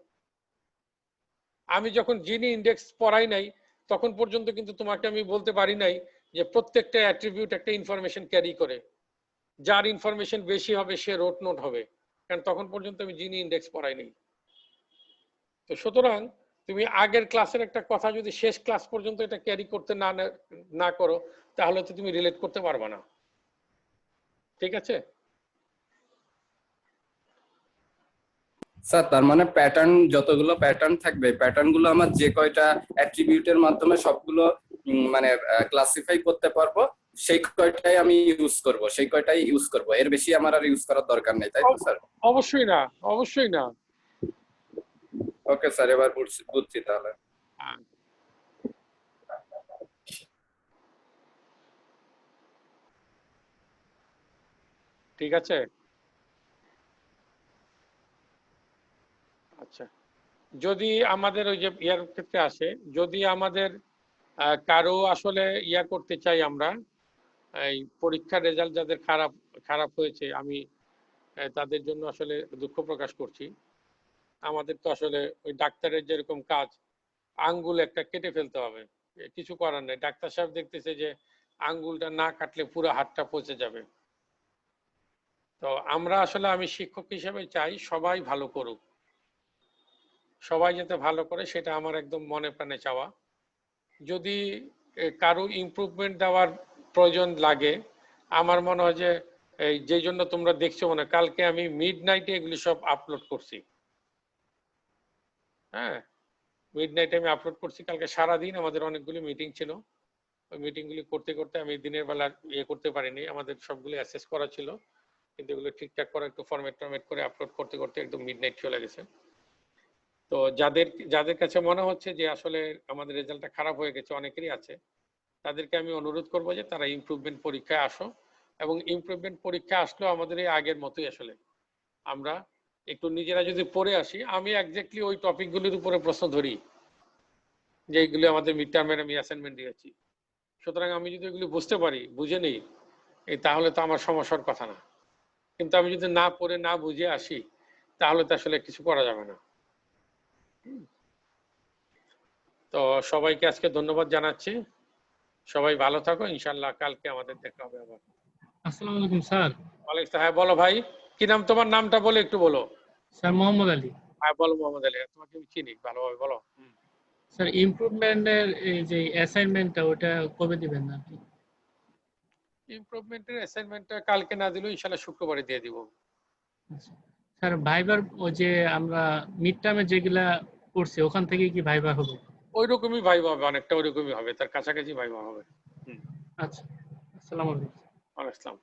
আমি যখন জিনি ইন্ডেক্স পড়াই নাই তখন পর্যন্ত কিন্তু তোমাকে আমি বলতে পারি নাই যে প্রত্যেকটা অ্যাট্রিবিউট একটা ইনফরমেশন ক্যারি করে, যার ইনফরমেশন বেশি হবে সে রোট নোট হবে, কারণ তখন পর্যন্ত আমি জিনি ইন্ডেক্স পড়াই নাই। তো সুতরাং তুমি আগের ক্লাসের একটা কথা যদি শেষ ক্লাস পর্যন্ত এটা ক্যারি করতে না করো তাহলে তো তুমি রিলেট করতে পারবে না। ঠিক আছে স্যার, তার মানে প্যাটার্ন, যতগুলো প্যাটার্ন থাকবে প্যাটার্ন গুলো আমার যে কয়টা অ্যাট্রিবিউটের মাধ্যমে সবগুলো মানে ক্লাসিফাই করতে পারবো সেই কয়টাই আমি ইউজ করব, এর বেশি আমার আর ইউজ করার দরকার নেই, তাই তো স্যার? অবশ্যই না, অবশ্যই না। ওকে স্যার, এবার বুঝছি তাহলে। ঠিক আছে, আচ্ছা। যদি আমাদের ওই যে ইয়ার ক্ষেত্রে আসে, যদি আমাদের কারো আসলে ইয়া করতে চাই আমরা, এই পরীক্ষার রেজাল্ট যাদের খারাপ হয়েছে, আমি তাদের জন্য আসলে দুঃখ প্রকাশ করছি। আমাদের তো আসলে ওই ডাক্তারের যেরকম কাজ, আঙ্গুল একটা কেটে ফেলতে হবে, কিছু করার নেই। ডাক্তার সাহেব দেখতেছে যে আঙ্গুলটা না কাটলে পুরো হাতটা পচে যাবে। তো আমরা আসলে, আমি শিক্ষক হিসেবে চাই সবাই ভালো করুক, সবাই যাতে ভালো করে, সেটা আমার একদম মনে প্রাণে চাওয়া। যদি কারো ইমপ্রুভমেন্ট দেওয়ার প্রয়োজন লাগে, আমার মনে হয় যে এই যে জন্য তোমরা দেখছো মনে, কালকে আমি মিডনাইটে এগুলি সব আপলোড করছি। হ্যাঁ, মিডনাইটে আমি আপলোড করছি। কালকে সারাদিন আমাদের অনেকগুলি মিটিং ছিল, ওই মিটিংগুলি করতে করতে আমি দিনের বেলা ইয়ে করতে পারিনি, আমাদের সবগুলি অ্যাসেস করা ছিল, কিন্তু এগুলো ঠিকঠাক করে একটু ফরম্যাট করে আপলোড করতে করতে একদম মিডনাইট চলে গেছে। তো যাদের কাছে মনে হচ্ছে যে আসলে আমাদের রেজাল্টটা খারাপ হয়ে গেছে, অনেকেরই আছে, তাদেরকে আমি অনুরোধ করব যে তারা ইমপ্রুভমেন্ট পরীক্ষায় আসো, এবং ইমপ্রুভমেন্ট পরীক্ষা আসলেও আমাদের এই আগের মতোই আসলে আমরা একটু নিজেরা যদি পড়ে আসি। আমি এক্স্যাক্টলি ওই টপিকগুলির উপরে প্রশ্ন ধরি যেগুলি আমাদের মিড টার্মের আমি অ্যাসাইনমেন্ট দিয়েছি। সুতরাং আমি যদি এগুলি বুঝতে পারি, বুঝে নেই, তাহলে তো আমার সমস্যার কথা না। কিন্তু আমি যদি না পড়ে না বুঝে আসি তাহলে তো আসলে কিছু করা যাবে না। তো সবাইকে আজকে ধন্যবাদ জানাচ্ছি, সবাই ভালো থাকো, ইনশাল্লাহ কালকে আমাদের দেখা হবে আবার। আসসালামু আলাইকুম স্যার। ওয়ালাইকুম। হ্যাঁ বলো ভাই, কি নাম তোমার? নামটা বলে একটু বলো। স্যার মোহাম্মদ আলী। হ্যাঁ বলো মোহাম্মদ আলী, তোমাকে আমি চিনি ভালোভাবে, বলো। স্যার ইমপ্রুভমেন্টের এই যে অ্যাসাইনমেন্টটা ওটা কবে দিবেন আপনি? ইমপ্রুভমেন্টের অ্যাসাইনমেন্টটা কালকে না দিলেও ইনশাল্লাহ শুক্রবারে দিয়ে দিব। স্যার ভাইবার ওই যে আমরা মিড টার্মে যেগুলা করছি ওখান থেকে কি ভাইবা হবে? ওই রকমই ভাইবা হবে, অনেকটা ওই রকমই হবে, তার কাছাকাছি ভাইবা হবে। আচ্ছা, আসসালামু আলাইকুম। ওয়ালাইকুম আসসালাম।